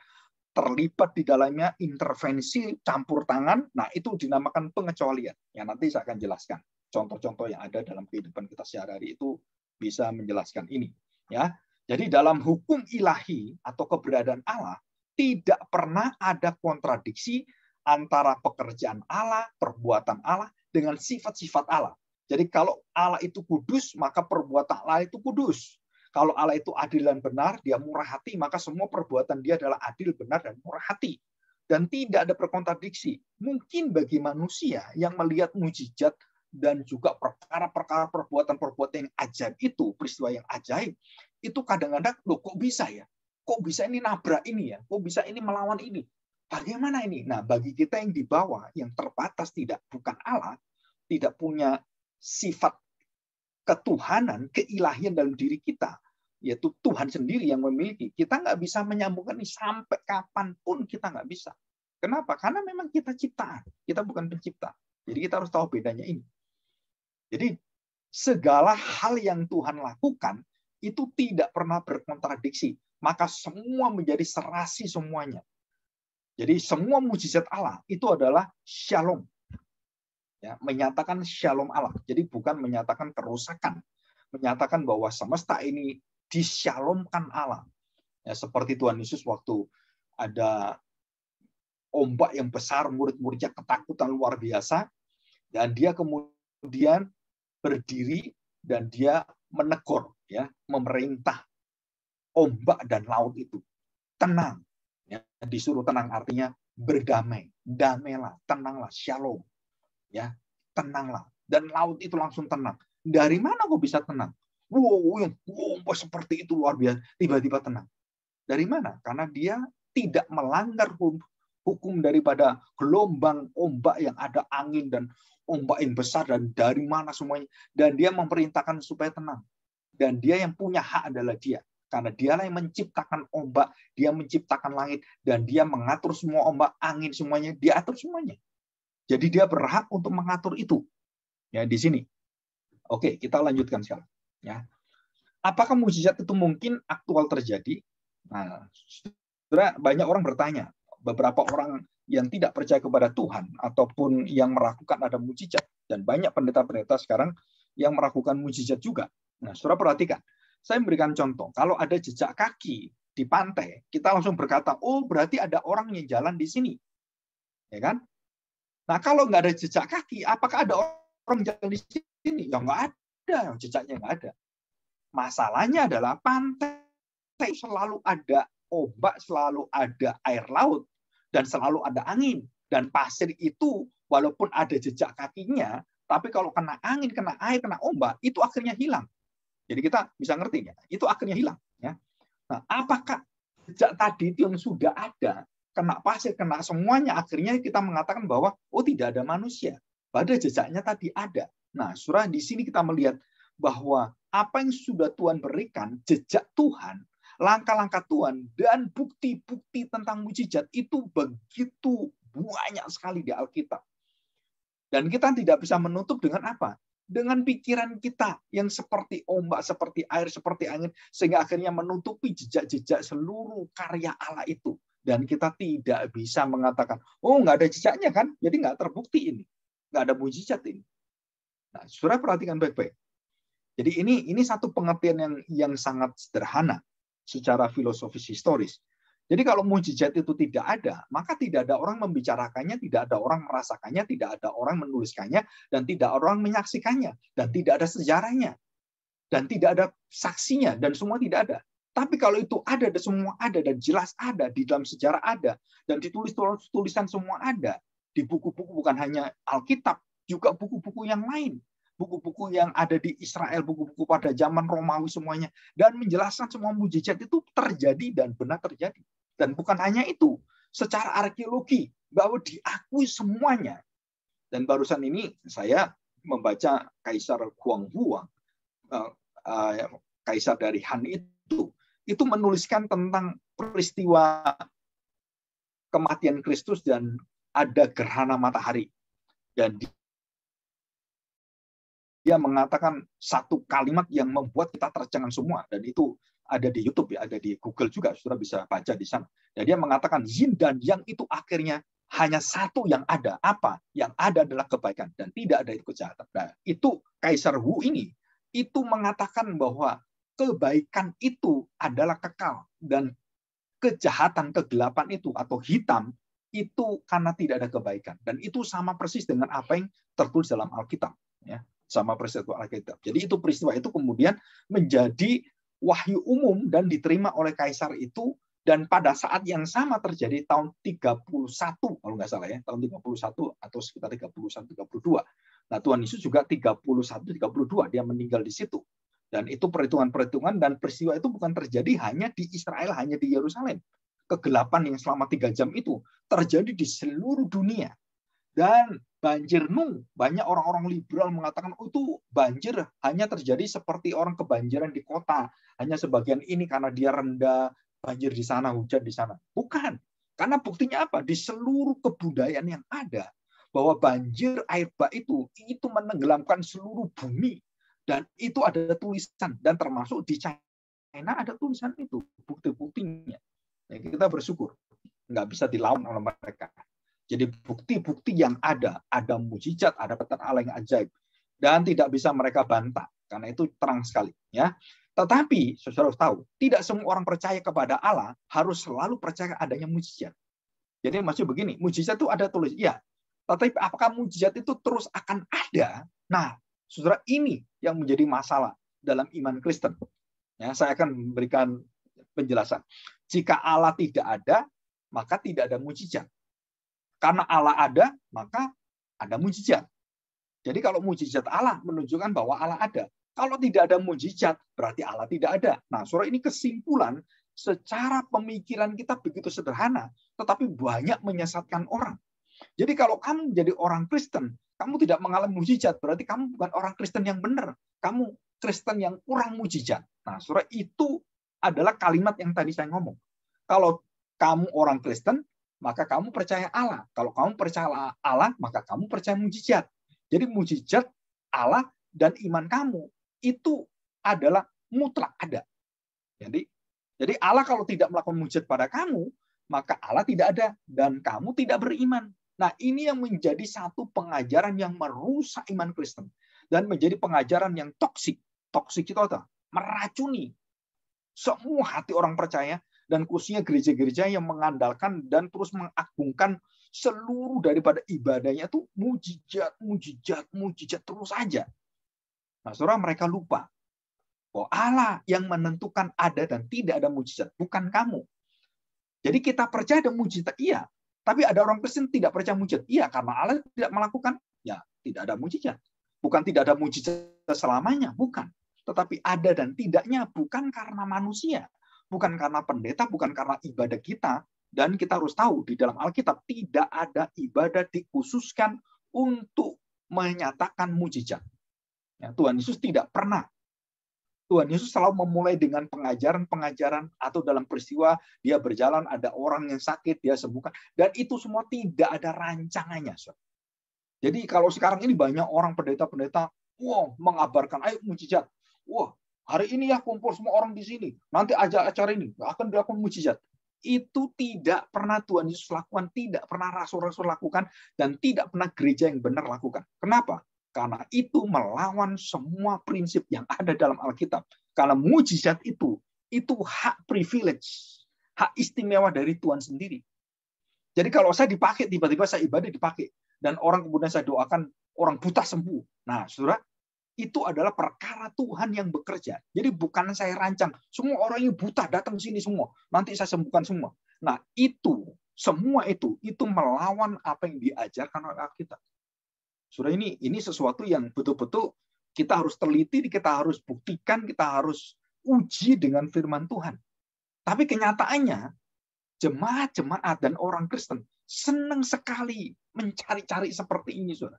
terlibat di dalamnya, intervensi, campur tangan. Nah, itu dinamakan pengecualian. Yang nanti saya akan jelaskan. Contoh-contoh yang ada dalam kehidupan kita sehari-hari itu bisa menjelaskan ini. Ya, jadi dalam hukum ilahi atau keberadaan Allah, tidak pernah ada kontradiksi antara pekerjaan Allah, perbuatan Allah, dengan sifat-sifat Allah. Jadi kalau Allah itu kudus, maka perbuatan Allah itu kudus. Kalau Allah itu adil dan benar, dia murah hati, maka semua perbuatan dia adalah adil, benar, dan murah hati. Dan tidak ada berkontradiksi. Mungkin bagi manusia yang melihat mujizat dan juga perkara-perkara perbuatan-perbuatan yang ajaib itu, peristiwa yang ajaib, itu kadang-kadang, loh kok bisa ya? Kok bisa ini nabrak ini ya? Kok bisa ini melawan ini? Bagaimana ini? Nah, bagi kita yang di bawah, yang terbatas, bukan Allah, tidak punya sifat ketuhanan, keilahian dalam diri kita, yaitu Tuhan sendiri yang memiliki. Kita nggak bisa menyambungkan ini sampai kapanpun, kita nggak bisa. Kenapa? Karena memang kita ciptaan, kita bukan pencipta. Jadi kita harus tahu bedanya ini. Jadi segala hal yang Tuhan lakukan itu tidak pernah berkontradiksi, maka semua menjadi serasi semuanya. Jadi semua mujizat Allah itu adalah shalom. Ya, menyatakan shalom Allah. Jadi bukan menyatakan kerusakan, menyatakan bahwa semesta ini disyalomkan Allah. Ya, seperti Tuhan Yesus waktu ada ombak yang besar, murid-muridnya ketakutan luar biasa, dan dia kemudian berdiri dan dia menegur, ya, memerintah ombak dan laut itu tenang. Ya, disuruh tenang artinya berdamai, damailah, tenanglah, shalom. Ya, tenanglah. Dan laut itu langsung tenang. Dari mana kok bisa tenang? Wow, seperti itu luar biasa. Tiba-tiba tenang. Dari mana? Karena dia tidak melanggar hukum daripada gelombang ombak yang ada angin dan ombak yang besar dan dari mana semuanya. Dan dia memerintahkan supaya tenang. Dan dia yang punya hak adalah dia. Karena dialah yang menciptakan ombak, dia menciptakan langit, dan dia mengatur semua ombak, angin semuanya, dia atur semuanya. Jadi dia berhak untuk mengatur itu. Ya, di sini. Oke, kita lanjutkan sekarang. Ya. Apakah mujizat itu mungkin aktual terjadi? Nah, banyak orang bertanya. Beberapa orang yang tidak percaya kepada Tuhan ataupun yang meragukan ada mujizat, dan banyak pendeta-pendeta sekarang yang meragukan mujizat juga. Nah, saudara perhatikan. Saya memberikan contoh. Kalau ada jejak kaki di pantai, kita langsung berkata, oh berarti ada orang yang jalan di sini. Ya kan? Nah, kalau nggak ada jejak kaki, apakah ada orang jalan di sini? Ya nggak ada, jejaknya nggak ada. Masalahnya adalah pantai selalu ada ombak, selalu ada air laut, dan selalu ada angin. Dan pasir itu, walaupun ada jejak kakinya, tapi kalau kena angin, kena air, kena ombak, itu akhirnya hilang. Jadi kita bisa ngerti, ya? Itu akhirnya hilang. Ya. Nah, apakah jejak tadi itu yang sudah ada, kena pasir, kena semuanya, akhirnya kita mengatakan bahwa oh tidak ada manusia. Padahal jejaknya tadi ada. Nah, surah di sini kita melihat bahwa apa yang sudah Tuhan berikan, jejak Tuhan, langkah-langkah Tuhan, dan bukti-bukti tentang mujizat itu begitu banyak sekali di Alkitab. Dan kita tidak bisa menutup dengan apa? Dengan pikiran kita yang seperti ombak, seperti air, seperti angin, sehingga akhirnya menutupi jejak-jejak seluruh karya Allah itu. Dan kita tidak bisa mengatakan, oh nggak ada jejaknya kan, jadi nggak terbukti ini. Nggak ada mujizat ini. Nah, saudara perhatikan baik-baik. Jadi ini satu pengertian yang sangat sederhana secara filosofis historis. Jadi kalau mujizat itu tidak ada, maka tidak ada orang membicarakannya, tidak ada orang merasakannya, tidak ada orang menuliskannya, dan tidak ada orang menyaksikannya, dan tidak ada sejarahnya, dan tidak ada saksinya, dan semua tidak ada. Tapi kalau itu ada, dan semua ada, dan jelas ada, di dalam sejarah ada, dan ditulis tulisan semua ada, di buku-buku bukan hanya Alkitab, juga buku-buku yang lain. Buku-buku yang ada di Israel, buku-buku pada zaman Romawi semuanya, dan menjelaskan semua mujizat itu terjadi dan benar terjadi. Dan bukan hanya itu, secara arkeologi bahwa diakui semuanya. Dan barusan ini saya membaca Kaisar Huangwu, kaisar dari Han itu menuliskan tentang peristiwa kematian Kristus dan ada gerhana matahari. Dan dia mengatakan satu kalimat yang membuat kita tercengang semua, dan itu ada di YouTube, ya, ada di Google juga, saudara bisa baca di sana. Dan dia mengatakan yin dan yang itu akhirnya hanya satu yang ada. Apa? Yang ada adalah kebaikan dan tidak ada itu kejahatan. Nah, itu Kaisar Wu ini itu mengatakan bahwa kebaikan itu adalah kekal dan kejahatan, kegelapan itu atau hitam itu karena tidak ada kebaikan. Dan itu sama persis dengan apa yang tertulis dalam Alkitab, ya. Sama peristiwa Alkitab. Jadi itu peristiwa itu kemudian menjadi wahyu umum dan diterima oleh kaisar itu, dan pada saat yang sama terjadi tahun 31 kalau nggak salah, ya, tahun 31 atau sekitar 31 32. Nah, Tuhan Yesus juga 31 32 dia meninggal di situ. Dan itu perhitungan-perhitungan dan peristiwa itu bukan terjadi hanya di Israel, hanya di Yerusalem. Kegelapan yang selama 3 jam itu terjadi di seluruh dunia. Dan banjir Nuh, banyak orang-orang liberal mengatakan itu banjir hanya terjadi seperti orang kebanjiran di kota. Hanya sebagian ini karena dia rendah, banjir di sana, hujan di sana. Bukan. Karena buktinya apa? Di seluruh kebudayaan yang ada, bahwa banjir air bah itu menenggelamkan seluruh bumi. Dan itu ada tulisan, dan termasuk di China ada tulisan itu, bukti-buktinya. Ya, kita bersyukur, nggak bisa dilawan oleh mereka. Jadi bukti-bukti yang ada mujizat, ada petan Allah yang ajaib, dan tidak bisa mereka bantah, karena itu terang sekali. Ya. Tetapi, saudara harus tahu, tidak semua orang percaya kepada Allah harus selalu percaya adanya mujizat. Jadi maksudnya begini, mujizat itu ada tulis, iya. Tetapi apakah mujizat itu terus akan ada? Nah, saudara, ini yang menjadi masalah dalam iman Kristen. Ya, saya akan memberikan penjelasan. Jika Allah tidak ada, maka tidak ada mujizat. Karena Allah ada, maka ada mujizat. Jadi kalau mujizat Allah menunjukkan bahwa Allah ada. Kalau tidak ada mujizat, berarti Allah tidak ada. Nah, saudara, ini kesimpulan secara pemikiran kita begitu sederhana, tetapi banyak menyesatkan orang. Jadi kalau kamu menjadi orang Kristen, kamu tidak mengalami mujizat, berarti kamu bukan orang Kristen yang benar. Kamu Kristen yang kurang mujizat. Nah, saudara, itu adalah kalimat yang tadi saya ngomong. Kalau kamu orang Kristen, maka kamu percaya Allah. Kalau kamu percaya Allah, maka kamu percaya mujizat. Jadi mujizat Allah dan iman kamu itu adalah mutlak ada. Jadi Allah kalau tidak melakukan mujizat pada kamu, maka Allah tidak ada dan kamu tidak beriman. Nah, ini yang menjadi satu pengajaran yang merusak iman Kristen dan menjadi pengajaran yang toksik. Toksik itu apa? Meracuni semua hati orang percaya, dan khususnya gereja-gereja yang mengandalkan dan terus mengagungkan seluruh daripada ibadahnya itu mujizat terus saja. Nah, saudara, mereka lupa bahwa Allah yang menentukan ada dan tidak ada mujizat, bukan kamu. Jadi kita percaya ada mujizat, iya. Tapi ada orang Kristen tidak percaya mujizat. Iya, karena Allah tidak melakukan, ya tidak ada mujizat. Bukan tidak ada mujizat selamanya, bukan. Tetapi ada dan tidaknya bukan karena manusia. Bukan karena pendeta, bukan karena ibadah kita. Dan kita harus tahu, di dalam Alkitab tidak ada ibadah dikhususkan untuk menyatakan mujizat. Ya, Tuhan Yesus tidak pernah. Tuhan Yesus selalu memulai dengan pengajaran-pengajaran atau dalam peristiwa dia berjalan, ada orang yang sakit, dia sembuhkan. Dan itu semua tidak ada rancangannya. Jadi kalau sekarang ini banyak orang pendeta-pendeta, mengabarkan, ayo mujizat. Hari ini ya kumpul semua orang di sini. Nanti acara ini akan dilakukan mujizat. Itu tidak pernah Tuhan Yesus lakukan, tidak pernah rasul-rasul lakukan, dan tidak pernah gereja yang benar lakukan. Kenapa? Karena itu melawan semua prinsip yang ada dalam Alkitab. Karena mujizat itu hak privilege, hak istimewa dari Tuhan sendiri. Jadi kalau saya dipakai, tiba-tiba saya ibadah dipakai, dan orang kemudian saya doakan orang buta sembuh. Nah, saudara, itu adalah perkara Tuhan yang bekerja. Jadi bukan saya rancang. Semua orang yang buta datang sini semua. Nanti saya sembuhkan semua. Nah, semua itu melawan apa yang diajarkan oleh Alkitab. Saudara, ini sesuatu yang betul-betul kita harus teliti, kita harus buktikan, kita harus uji dengan firman Tuhan. Tapi kenyataannya, jemaat-jemaat dan orang Kristen senang sekali mencari-cari seperti ini, saudara.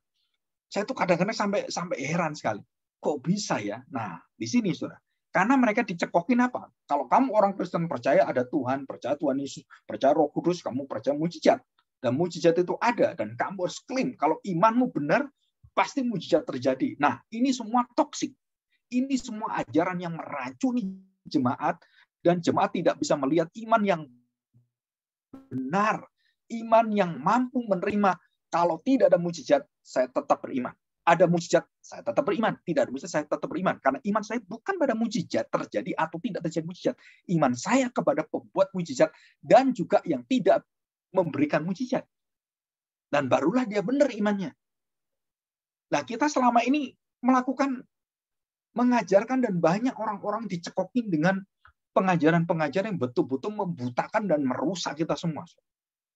Saya tuh kadang-kadang sampai heran sekali. Kok bisa ya? Nah, di sini, saudara. Karena mereka dicekokin apa? Kalau kamu orang Kristen percaya ada Tuhan, percaya Tuhan Yesus, percaya Roh Kudus, kamu percaya mujizat. Dan mujizat itu ada, dan kamu harus klaim. Kalau imanmu benar, pasti mujizat terjadi. Nah, ini semua toksik. Ini semua ajaran yang meracuni jemaat, dan jemaat tidak bisa melihat iman yang benar, iman yang mampu menerima. Kalau tidak ada mujizat, saya tetap beriman. Ada mujizat, saya tetap beriman. Tidak ada mujizat, saya tetap beriman. Karena iman saya bukan pada mujizat terjadi atau tidak terjadi mujizat. Iman saya kepada pembuat mujizat dan juga yang tidak memberikan mujizat. Dan barulah dia benar imannya. Nah, kita selama ini mengajarkan, dan banyak orang-orang dicekokin dengan pengajaran-pengajaran yang betul-betul membutakan dan merusak kita semua.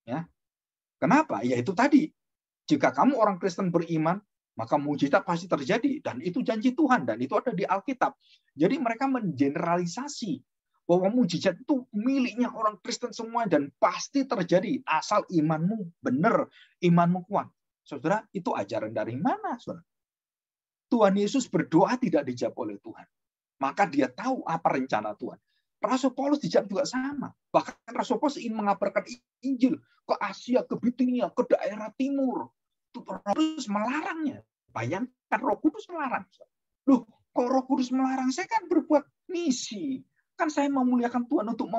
Ya. Kenapa? Ya itu tadi. Jika kamu orang Kristen beriman, maka mujizat pasti terjadi. Dan itu janji Tuhan, dan itu ada di Alkitab. Jadi mereka mengeneralisasi bahwa mujizat itu miliknya orang Kristen semua dan pasti terjadi asal imanmu benar, imanmu kuat. Saudara, itu ajaran dari mana, saudara? Tuhan Yesus berdoa tidak dijawab oleh Tuhan. Maka dia tahu apa rencana Tuhan. Rasul Paulus dijawab juga sama. Bahkan Rasul Paulus ingin mengabarkan Injil ke Asia, ke Bitinia, ke daerah timur. Roh Kudus melarangnya. Bayangkan Roh Kudus melarang. Loh, kok Roh Kudus melarang? Saya kan berbuat misi. Kan saya memuliakan Tuhan untuk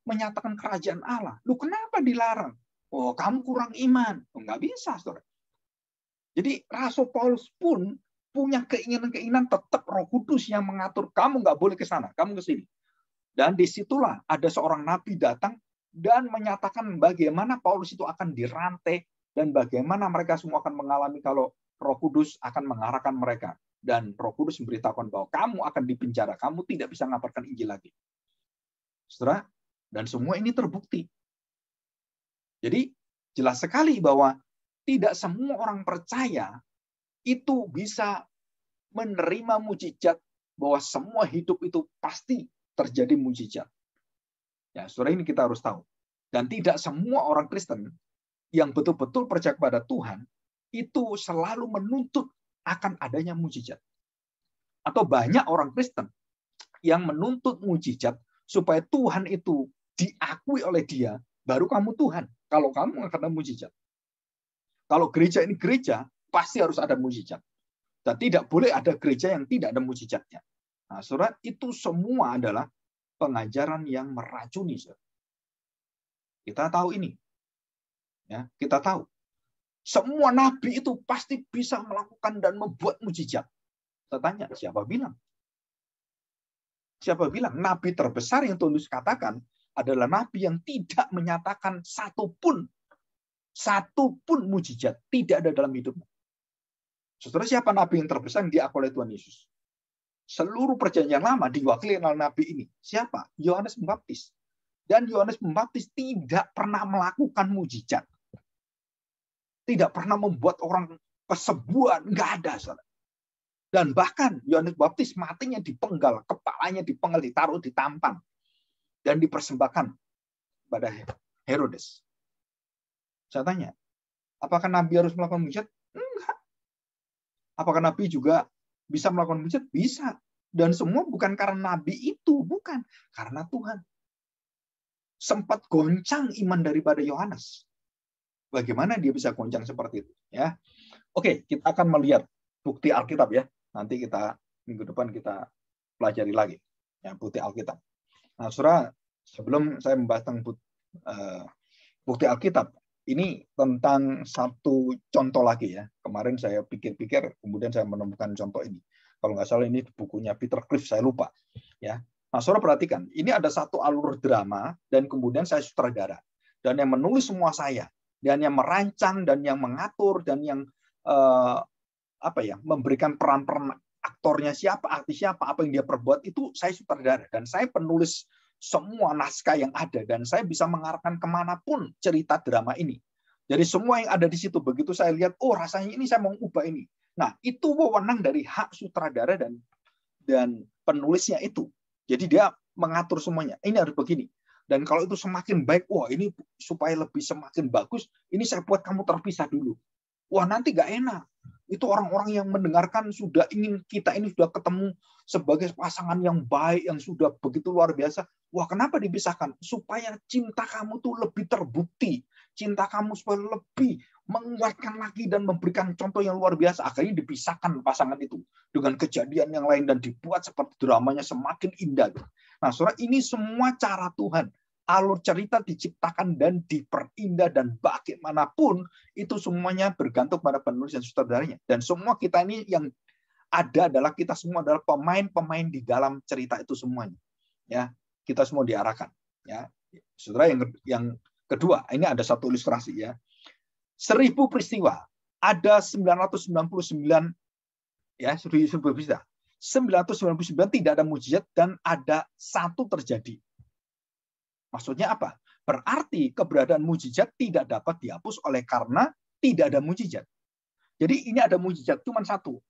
menyatakan kerajaan Allah. Loh, kenapa dilarang? Oh, kamu kurang iman. Oh, nggak bisa, saudara. Jadi Rasul Paulus pun punya keinginan-keinginan tetap Roh Kudus yang mengatur. Kamu nggak boleh ke sana, kamu ke sini. Dan disitulah ada seorang nabi datang dan menyatakan bagaimana Paulus itu akan dirantai dan bagaimana mereka semua akan mengalami kalau Roh Kudus akan mengarahkan mereka. Dan Roh Kudus memberitahukan bahwa kamu akan dipenjara, kamu tidak bisa mengabarkan Injil lagi. Saudara, dan semua ini terbukti. Jadi jelas sekali bahwa tidak semua orang percaya itu bisa menerima mujizat, bahwa semua hidup itu pasti terjadi mujizat. Ya, saudara, ini kita harus tahu. Dan tidak semua orang Kristen yang betul-betul percaya kepada Tuhan itu selalu menuntut akan adanya mujizat. Atau banyak orang Kristen yang menuntut mujizat supaya Tuhan itu diakui oleh dia, baru kamu Tuhan. Kalau kamu nggak ada mujizat. Kalau gereja ini gereja, pasti harus ada mujizat. Dan tidak boleh ada gereja yang tidak ada mujizatnya. Nah, saudara, itu semua adalah pengajaran yang meracuni. Saudara. Kita tahu ini. Ya, kita tahu. Semua nabi itu pasti bisa melakukan dan membuat mujizat. Saya tanya, siapa bilang? Siapa bilang? Nabi terbesar yang Tuhan Yesus katakan adalah nabi yang tidak menyatakan satupun mujizat tidak ada dalam hidupnya. Saudara, siapa nabi yang terbesar yang diakui oleh Tuhan Yesus? Seluruh perjanjian lama diwakili oleh nabi ini. Siapa? Yohanes Pembaptis. Dan Yohanes Pembaptis tidak pernah melakukan mujizat. Tidak pernah membuat orang kesembuhan. Nggak ada. Saudara. Dan bahkan Yohanes Pembaptis matinya dipenggal. Kepalanya dipenggal, ditaruh di tampan. Dan dipersembahkan pada Herodes. Saya tanya, apakah Nabi harus melakukan mujizat? Enggak. Apakah Nabi juga bisa melakukan mujizat? Bisa. Dan semua bukan karena Nabi itu. Bukan. Karena Tuhan. Sempat goncang iman daripada Yohanes. Bagaimana dia bisa goncang seperti itu? Ya, oke, kita akan melihat bukti Alkitab ya. Nanti kita minggu depan kita pelajari lagi. Ya, bukti Alkitab. Nah, saudara, sebelum saya membahas tentang bukti Alkitab, ini tentang satu contoh lagi ya. Kemarin saya pikir-pikir, kemudian saya menemukan contoh ini. Kalau nggak salah ini bukunya Peter Cliff, saya lupa. Ya, nah saudara perhatikan, ini ada satu alur drama dan kemudian saya sutradara. Dan yang menulis semua saya, dan yang merancang dan yang mengatur dan yang memberikan peran-peran aktornya siapa, artis siapa, apa yang dia perbuat itu saya sutradara dan saya penulis semua naskah yang ada dan saya bisa mengarahkan kemanapun cerita drama ini. Jadi semua yang ada di situ begitu saya lihat, oh rasanya ini saya mau ubah ini. Nah itu wewenang dari hak sutradara dan penulisnya itu. Jadi dia mengatur semuanya. Ini harus begini. Dan kalau itu semakin baik, wah ini supaya lebih semakin bagus, ini saya buat kamu terpisah dulu. Wah nanti gak enak. Itu orang-orang yang mendengarkan sudah ingin kita ini sudah ketemu sebagai pasangan yang baik, yang sudah begitu luar biasa. Wah kenapa dipisahkan? Supaya cinta kamu tuh lebih terbukti. Cinta kamu supaya lebih menguatkan lagi dan memberikan contoh yang luar biasa. Akhirnya dipisahkan pasangan itu dengan kejadian yang lain dan dibuat seperti dramanya semakin indah. Nah, saudara, ini semua cara Tuhan. Alur cerita diciptakan dan diperindah dan bagaimanapun itu semuanya bergantung pada penulis dan sutradaranya. Dan semua kita ini yang ada adalah kita semua adalah pemain-pemain di dalam cerita itu semuanya. Ya, kita semua diarahkan. Ya, saudara, yang kedua, ini ada satu ilustrasi ya. 1000 peristiwa, ada 999 ya, 1000 peristiwa. 999 tidak ada mujizat dan ada satu terjadi. Maksudnya apa? Berarti keberadaan mujizat tidak dapat dihapus oleh karena tidak ada mujizat. Jadi ini ada mujizat cuma satu.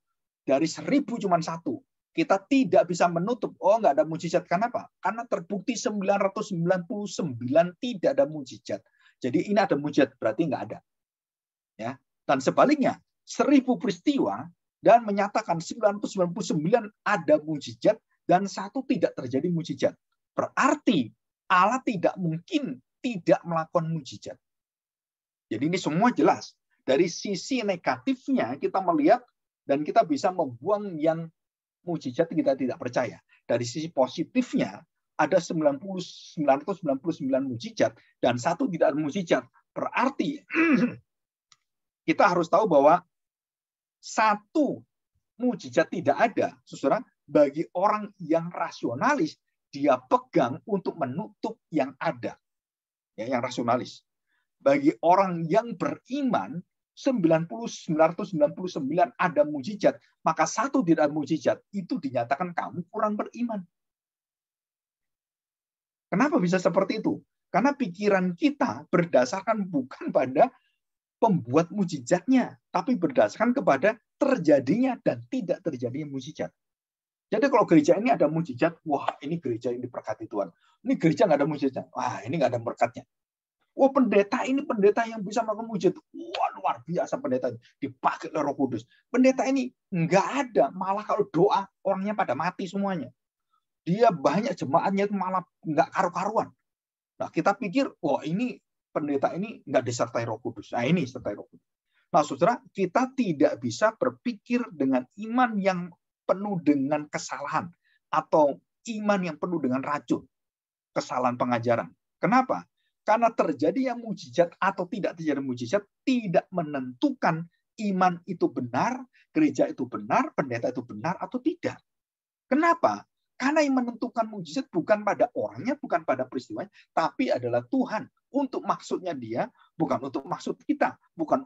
Dari 1000 cuma satu. Kita tidak bisa menutup, oh nggak ada mujizat. Kenapa? Karena terbukti 999 tidak ada mujizat. Jadi ini ada mujizat, berarti nggak ada. Ya. Dan sebaliknya, 1000 peristiwa dan menyatakan 999 ada mujizat dan satu tidak terjadi mujizat. Berarti Allah tidak mungkin tidak melakukan mujizat. Jadi ini semua jelas. Dari sisi negatifnya kita melihat dan kita bisa membuang yang mujizat kita tidak percaya. Dari sisi positifnya ada 999 mujizat dan satu tidak ada mujizat. Berarti kita harus tahu bahwa satu mujizat tidak ada, saudara, bagi orang yang rasionalis, dia pegang untuk menutup yang ada. Ya, yang rasionalis. Bagi orang yang beriman, 999 ada mujizat, maka satu tidak ada mujizat, itu dinyatakan kamu kurang beriman. Kenapa bisa seperti itu? Karena pikiran kita berdasarkan bukan pada pembuat mujizatnya, tapi berdasarkan kepada terjadinya dan tidak terjadinya mujizat. Jadi kalau gereja ini ada mujizat, wah ini gereja yang diberkati Tuhan. Ini gereja nggak ada mujizat, wah ini nggak ada berkatnya. Wah pendeta ini pendeta yang bisa melakukan mujizat, wah luar biasa pendeta ini dipakai oleh Roh Kudus. Pendeta ini nggak ada, malah kalau doa orangnya pada mati semuanya. Dia banyak jemaatnya itu malah nggak karu-karuan. Nah kita pikir, wah ini pendeta ini nggak disertai Roh Kudus. Nah ini disertai Roh Kudus. Nah saudara, kita tidak bisa berpikir dengan iman yang penuh dengan kesalahan atau iman yang penuh dengan racun, kesalahan pengajaran. Kenapa? Karena terjadi yang mujizat atau tidak terjadi mujizat tidak menentukan iman itu benar, gereja itu benar, pendeta itu benar atau tidak. Kenapa? Karena yang menentukan mujizat bukan pada orangnya, bukan pada peristiwanya, tapi adalah Tuhan. Untuk maksudnya dia, bukan untuk maksud kita, bukan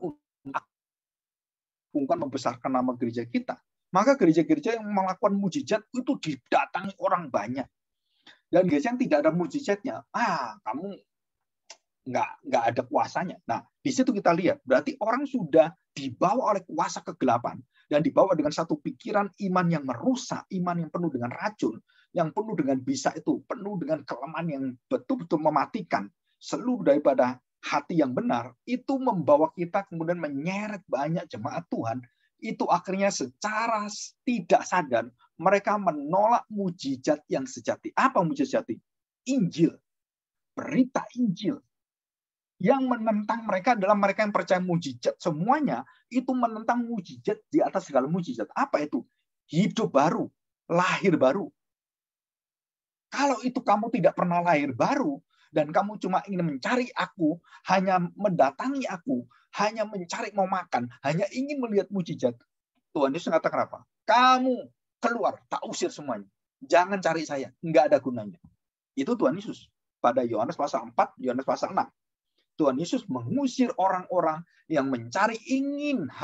membesarkan nama gereja kita. Maka gereja-gereja yang melakukan mujizat itu didatangi orang banyak. Dan gereja yang tidak ada mujizatnya, kamu nggak ada kuasanya. Nah, di situ kita lihat, berarti orang sudah dibawa oleh kuasa kegelapan dan dibawa dengan satu pikiran iman yang merusak, iman yang penuh dengan racun, yang penuh dengan bisa itu, penuh dengan kelemahan yang betul-betul mematikan seluruh daripada hati yang benar, itu membawa kita kemudian menyeret banyak jemaat Tuhan. Itu akhirnya secara tidak sadar mereka menolak mujizat yang sejati. Apa mujizat sejati? Injil, berita Injil. Yang menentang mereka adalah mereka yang percaya mujizat. Semuanya itu menentang mujizat di atas segala mujizat. Apa itu? Hidup baru, lahir baru. Kalau itu kamu tidak pernah lahir baru, dan kamu cuma ingin mencari aku, hanya mendatangi aku, hanya mencari mau makan, hanya ingin melihat mujizat, Tuhan Yesus mengatakan apa? Kamu keluar, tak usir semuanya. Jangan cari saya, nggak ada gunanya. Itu Tuhan Yesus. Pada Yohanes pasal 4, Yohanes pasal 6. Tuhan Yesus mengusir orang-orang yang mencari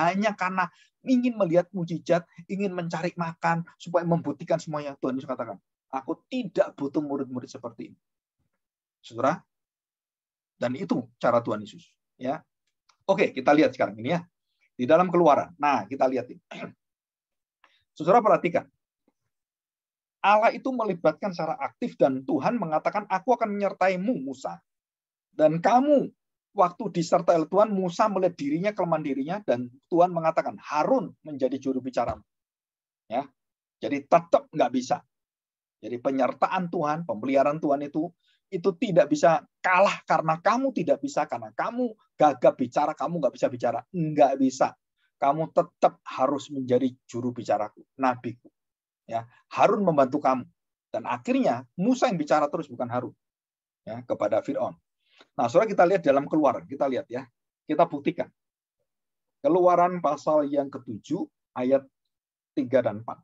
hanya karena ingin melihat mujizat, ingin mencari makan, supaya membuktikan semuanya. Tuhan Yesus katakan, aku tidak butuh murid-murid seperti ini. Saudara, dan itu cara Tuhan Yesus. Ya, oke, kita lihat sekarang ini ya. Di dalam Keluaran. Nah, kita lihat ini. Saudara perhatikan. Allah itu melibatkan secara aktif dan Tuhan mengatakan, aku akan menyertaimu, Musa. Dan kamu, waktu disertai oleh Tuhan, Musa melihat dirinya, kelemahan dirinya, dan Tuhan mengatakan, Harun menjadi juru bicaramu. Ya, jadi tetap nggak bisa. Jadi penyertaan Tuhan, pemeliharaan Tuhan itu tidak bisa kalah karena kamu tidak bisa, karena kamu gagap bicara, kamu nggak bisa bicara. Nggak bisa. Kamu tetap harus menjadi juru bicaraku, nabiku. Ya, Harun membantu kamu. Dan akhirnya Musa yang bicara terus, bukan Harun. Ya, kepada Fir'aun. Nah, saudara kita lihat dalam Keluaran. Kita lihat ya. Kita buktikan. Keluaran pasal yang ke-7, ayat 3 dan 4.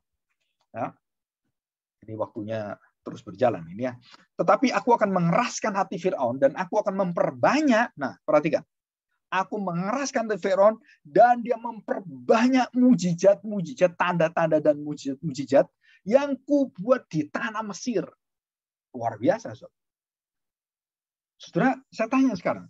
Ya. Ini waktunya terus berjalan ini ya. Tetapi aku akan mengeraskan hati Fir'aun dan aku akan memperbanyak. Nah, perhatikan. Aku mengeraskan hati Fir'aun dan dia memperbanyak mujizat-mujizat, tanda-tanda dan mujizat yang kubuat di tanah Mesir. Luar biasa, Saudara. Saudara, saya tanya sekarang.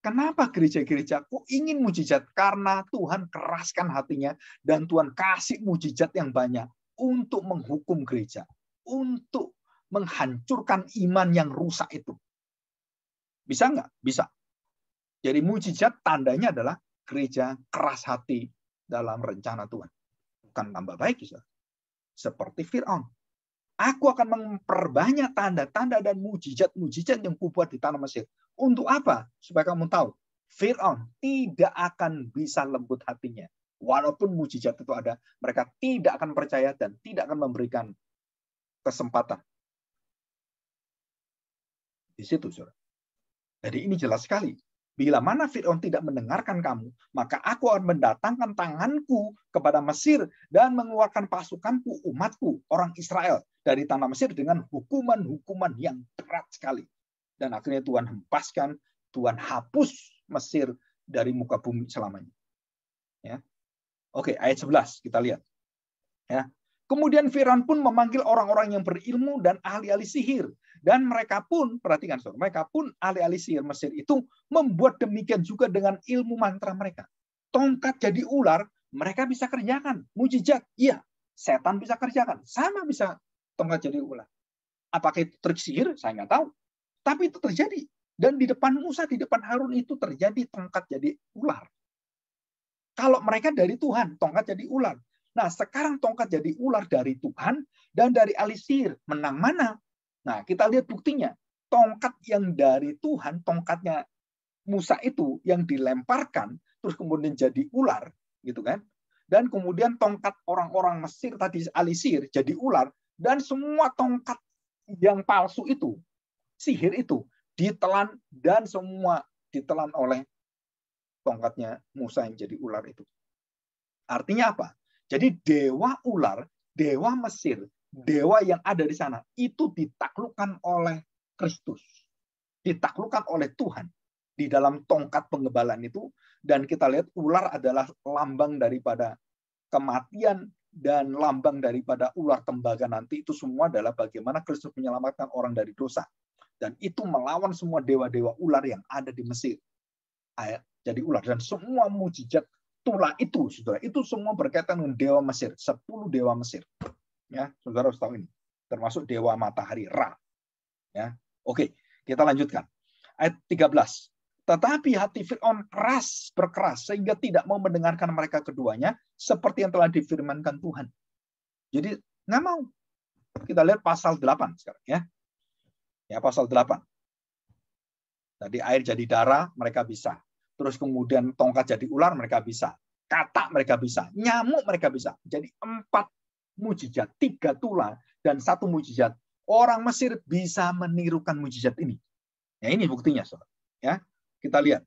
Kenapa gereja-gereja kok ingin mujizat? Karena Tuhan keraskan hatinya dan Tuhan kasih mujizat yang banyak untuk menghukum gereja, untuk menghancurkan iman yang rusak itu. Bisa nggak? Bisa. Jadi mujizat tandanya adalah gereja keras hati dalam rencana Tuhan. Bukan tambah baik, saudara. Seperti Fir'aun. Aku akan memperbanyak tanda-tanda dan mujizat-mujizat yang kubuat di tanah Mesir. Untuk apa? Supaya kamu tahu, Fir'aun tidak akan bisa lembut hatinya. Walaupun mujizat itu ada, mereka tidak akan percaya dan tidak akan memberikan kesempatan. Di situ, saudara. Jadi ini jelas sekali. Bila mana Fir'aun tidak mendengarkan kamu, maka aku akan mendatangkan tanganku kepada Mesir dan mengeluarkan pasukanku, umatku, orang Israel, dari tanah Mesir dengan hukuman-hukuman yang berat sekali. Dan akhirnya Tuhan hempaskan, Tuhan hapus Mesir dari muka bumi selamanya. Ya. Oke, ayat 11 kita lihat. Ya. Kemudian Firaun pun memanggil orang-orang yang berilmu dan ahli-ahli sihir. Dan mereka pun, perhatikan saudara, mereka pun ahli-ahli sihir Mesir itu membuat demikian juga dengan ilmu mantra mereka. Tongkat jadi ular, mereka bisa kerjakan. Mujizat, iya. Setan bisa kerjakan. Sama bisa tongkat jadi ular. Apakah itu trik sihir? Saya nggak tahu. Tapi itu terjadi. Dan di depan Musa, di depan Harun itu terjadi tongkat jadi ular. Kalau mereka dari Tuhan, tongkat jadi ular. Nah, sekarang tongkat jadi ular dari Tuhan dan dari ahli sihir. Menang mana? Nah, kita lihat buktinya. Tongkat yang dari Tuhan, tongkatnya Musa itu yang dilemparkan, terus kemudian jadi ular, gitu kan? Dan kemudian tongkat orang-orang Mesir tadi ahli sihir jadi ular, dan semua tongkat yang palsu itu, sihir itu, ditelan dan semua ditelan oleh tongkatnya Musa yang jadi ular itu. Artinya apa? Jadi dewa ular, dewa Mesir, dewa yang ada di sana, itu ditaklukkan oleh Kristus. Ditaklukkan oleh Tuhan di dalam tongkat pengebalan itu. Dan kita lihat ular adalah lambang daripada kematian dan lambang daripada ular tembaga nanti. Itu semua adalah bagaimana Kristus menyelamatkan orang dari dosa. Dan itu melawan semua dewa-dewa ular yang ada di Mesir. Jadi ular. Dan semua mujizat Tula itu, saudara, itu semua berkaitan dengan dewa Mesir, 10 dewa Mesir. Ya, saudara harus tahu ini. Termasuk dewa matahari Ra. Ya. Oke, kita lanjutkan. Ayat 13. Tetapi hati Fir'aun berkeras sehingga tidak mau mendengarkan mereka keduanya seperti yang telah difirmankan Tuhan. Jadi nggak mau. Kita lihat pasal 8 sekarang ya. Ya, pasal 8. Tadi air jadi darah, mereka bisa. Terus kemudian tongkat jadi ular, mereka bisa. Katak mereka bisa. Nyamuk mereka bisa. Jadi 4 mujizat, 3 tula, dan 1 mujizat. Orang Mesir bisa menirukan mujizat ini. Ya, ini buktinya, saudara. Ya, kita lihat.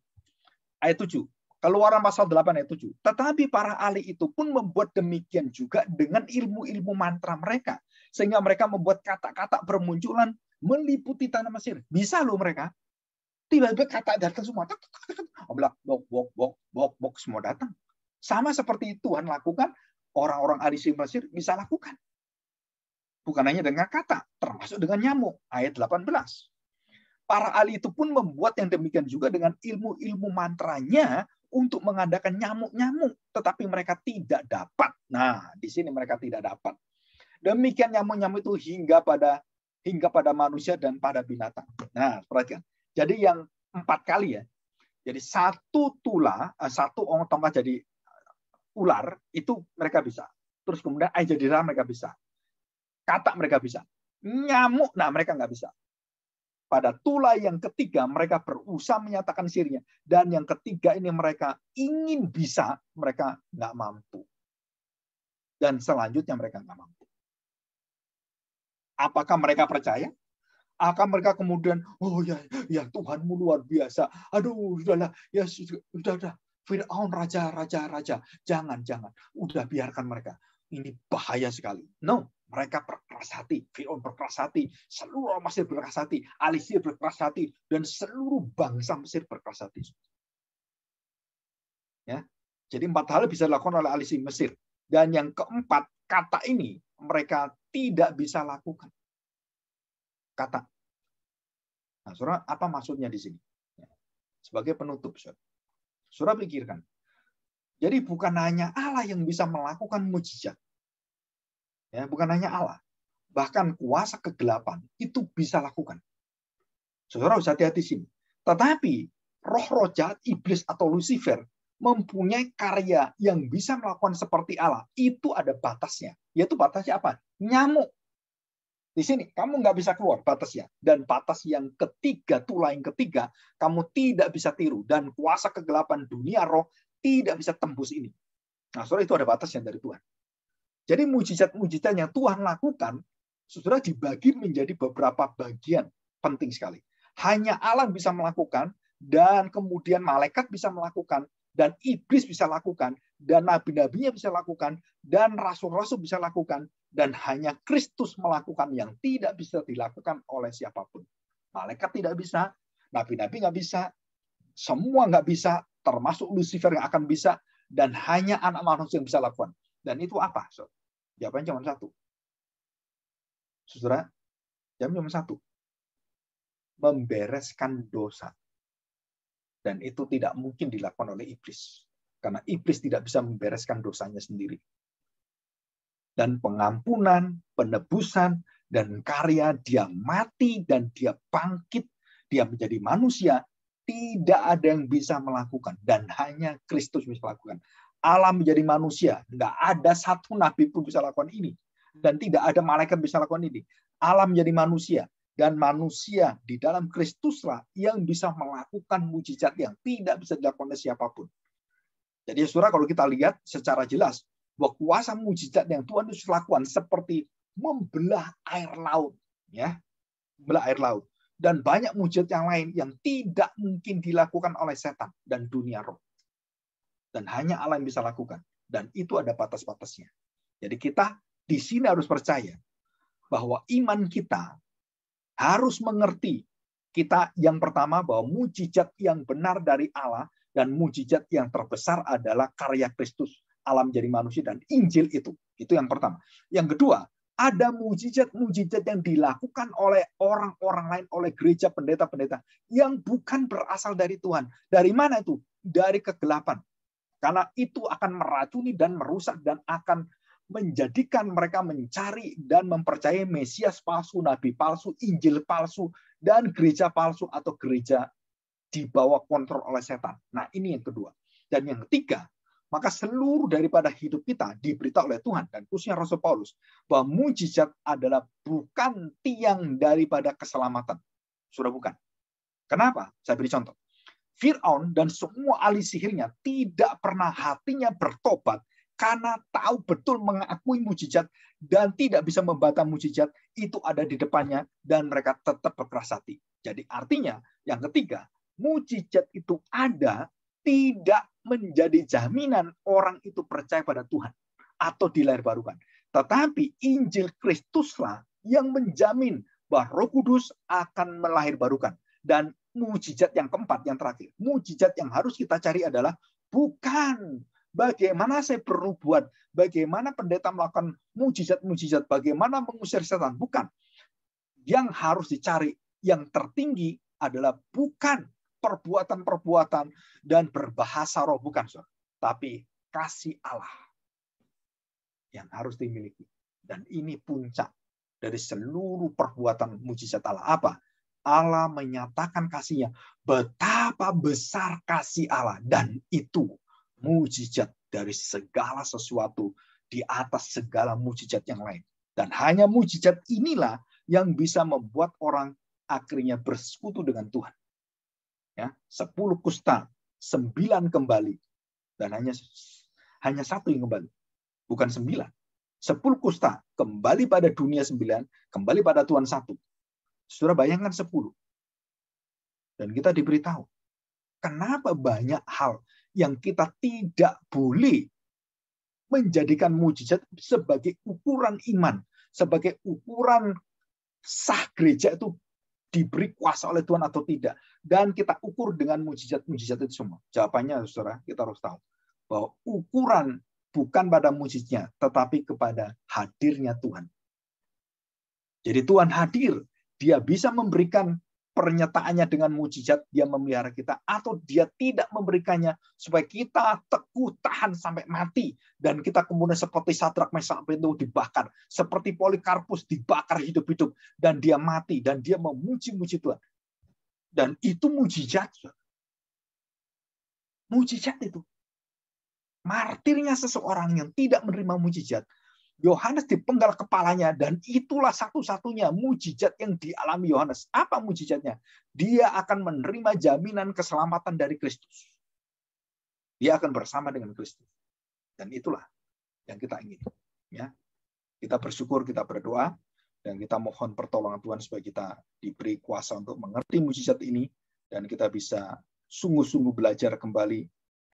Ayat 7. Keluaran pasal 8 ayat 7. Tetapi para ahli itu pun membuat demikian juga dengan ilmu-ilmu mantra mereka. Sehingga mereka membuat kata-kata bermunculan meliputi tanah Mesir. Bisa loh mereka. Tiba-tiba kata datang semua. Bok, semua datang. Sama seperti Tuhan lakukan, orang-orang ahli sihir Mesir bisa lakukan. Bukan hanya dengan kata, termasuk dengan nyamuk. Ayat 18. Para ahli itu pun membuat yang demikian juga dengan ilmu-ilmu mantranya untuk mengadakan nyamuk-nyamuk. Tetapi mereka tidak dapat. Nah, di sini mereka tidak dapat. Demikian nyamuk-nyamuk itu hingga pada manusia dan pada binatang. Nah, perhatikan. Jadi yang 4 kali ya. Jadi 1 tula, 1 tongkat jadi ular, itu mereka bisa. Terus kemudian air jadi darah mereka bisa. Katak mereka bisa. Nyamuk, nah mereka nggak bisa. Pada tula yang ketiga, mereka berusaha menyatakan sihirnya. Dan yang ketiga ini mereka ingin bisa, mereka nggak mampu. Dan selanjutnya mereka nggak mampu. Apakah mereka percaya? Akan mereka kemudian, oh ya Tuhanmu luar biasa. Aduh, sudahlah, ya sudah. Fir'aun raja. Jangan. Udah biarkan mereka. Ini bahaya sekali. No, mereka berkeras hati. Fir'aun berkeras hati. Seluruh Mesir berkeras hati. Ahli sihir berkeras hati. Dan seluruh bangsa Mesir berkeras hati. Ya. Jadi 4 hal bisa dilakukan oleh ahli sihir Mesir. Dan yang keempat, kata ini mereka tidak bisa lakukan. Kata. Nah, saudara, apa maksudnya di sini? sebagai penutup. Saudara pikirkan. Jadi bukan hanya Allah yang bisa melakukan mujizat. Ya, bukan hanya Allah. Bahkan kuasa kegelapan itu bisa lakukan. Saudara harus hati-hati sini. Tetapi roh-roh jahat, iblis atau Lucifer mempunyai karya yang bisa melakukan seperti Allah. Itu ada batasnya. Yaitu batasnya apa? Nyamuk. Di sini kamu nggak bisa keluar batasnya. Dan batas yang ketiga, tulah yang ketiga, kamu tidak bisa tiru. Dan kuasa kegelapan dunia roh tidak bisa tembus ini. Nah, saudara, itu ada batasnya dari Tuhan. Jadi mujizat-mujizat yang Tuhan lakukan, saudara, dibagi menjadi beberapa bagian penting sekali. Hanya Allah bisa melakukan, dan kemudian malaikat bisa melakukan, dan iblis bisa lakukan, dan nabi-nabinya bisa lakukan, dan rasul-rasul bisa lakukan, dan hanya Kristus melakukan yang tidak bisa dilakukan oleh siapapun. Malaikat tidak bisa, nabi-nabi nggak bisa, semua nggak bisa, termasuk Lucifer yang akan bisa, dan hanya anak manusia yang bisa lakukan. Dan itu apa? Jawabannya cuma satu. Saudara, jawabannya cuma satu. Membereskan dosa. Dan itu tidak mungkin dilakukan oleh iblis. Karena iblis tidak bisa membereskan dosanya sendiri. Dan pengampunan, penebusan, dan karya dia mati dan dia bangkit, dia menjadi manusia, tidak ada yang bisa melakukan. Dan hanya Kristus bisa melakukan. Allah menjadi manusia, nggak ada satu nabi pun bisa lakukan ini. Dan tidak ada malaikat bisa lakukan ini. Allah menjadi manusia. Dan manusia di dalam Kristuslah yang bisa melakukan mujizat yang tidak bisa dilakukan oleh siapapun. Jadi saudara, kalau kita lihat secara jelas, bahwa kuasa mujizat yang Tuhan Yesus lakukan seperti membelah air laut, ya, membelah air laut, dan banyak mujizat yang lain yang tidak mungkin dilakukan oleh setan dan dunia roh. Dan hanya Allah yang bisa lakukan. Dan itu ada batas-batasnya. Jadi kita di sini harus percaya bahwa iman kita harus mengerti. Kita yang pertama bahwa mujizat yang benar dari Allah dan mujizat yang terbesar adalah karya Kristus, Allah menjadi manusia, dan Injil itu. Itu yang pertama. Yang kedua, ada mujizat-mujizat yang dilakukan oleh orang-orang lain, oleh gereja, pendeta-pendeta, yang bukan berasal dari Tuhan. Dari mana itu? Dari kegelapan. Karena itu akan meracuni dan merusak dan akan menjadikan mereka mencari dan mempercayai Mesias palsu, nabi palsu, Injil palsu, dan gereja palsu atau gereja di bawah kontrol oleh setan. Nah, ini yang kedua. Dan yang ketiga, maka seluruh daripada hidup kita diberitahu oleh Tuhan, dan khususnya Rasul Paulus, bahwa mujizat adalah bukan tiang daripada keselamatan. Sudah bukan. Kenapa? Saya beri contoh. Fir'aun dan semua ahli sihirnya tidak pernah hatinya bertobat karena tahu betul mengakui mujizat dan tidak bisa membantah mujizat itu ada di depannya dan mereka tetap berkeras hati. Jadi artinya yang ketiga, mujizat itu ada tidak menjadi jaminan orang itu percaya pada Tuhan atau dilahirbarukan. Tetapi Injil Kristuslah yang menjamin bahwa Roh Kudus akan melahirbarukan. Dan mujizat yang keempat, yang terakhir, mujizat yang harus kita cari adalah bukan bagaimana saya perlu buat, bagaimana pendeta melakukan mujizat-mujizat, bagaimana mengusir setan. Bukan. Yang harus dicari, yang tertinggi adalah bukan perbuatan-perbuatan dan berbahasa roh, bukan. Tapi kasih Allah yang harus dimiliki. Dan ini puncak dari seluruh perbuatan mujizat Allah. Apa? Allah menyatakan kasihnya. Betapa besar kasih Allah. Dan itu mujizat dari segala sesuatu di atas segala mujizat yang lain. Dan hanya mujizat inilah yang bisa membuat orang akhirnya bersekutu dengan Tuhan. Ya, 10 kusta, 9 kembali. Dan hanya satu yang kembali. Bukan 9. 10 kusta kembali pada dunia 9, kembali pada Tuhan 1. Saudara bayangkan 10. Dan kita diberitahu. Kenapa banyak hal yang kita tidak boleh menjadikan mujizat sebagai ukuran iman, sebagai ukuran sah gereja itu diberi kuasa oleh Tuhan atau tidak. Dan kita ukur dengan mujizat-mujizat itu semua. Jawabannya, saudara, kita harus tahu bahwa ukuran bukan pada mujizatnya, tetapi kepada hadirnya Tuhan. Jadi Tuhan hadir, dia bisa memberikan pernyataannya dengan mujizat dia memelihara kita, atau dia tidak memberikannya supaya kita teguh tahan sampai mati, dan kita kemudian seperti Sadrak, Meshak, Abednego dibakar, seperti Polikarpus dibakar hidup-hidup, dan dia mati dan dia memuji-muji Tuhan. Dan itu mujizat. Mujizat itu. Martirnya seseorang yang tidak menerima mujizat, Yohanes dipenggal kepalanya, dan itulah satu-satunya mujizat yang dialami Yohanes. Apa mujizatnya? Dia akan menerima jaminan keselamatan dari Kristus. Dia akan bersama dengan Kristus. Dan itulah yang kita ingin. Ya. Kita bersyukur, kita berdoa, dan kita mohon pertolongan Tuhan supaya kita diberi kuasa untuk mengerti mujizat ini, dan kita bisa sungguh-sungguh belajar kembali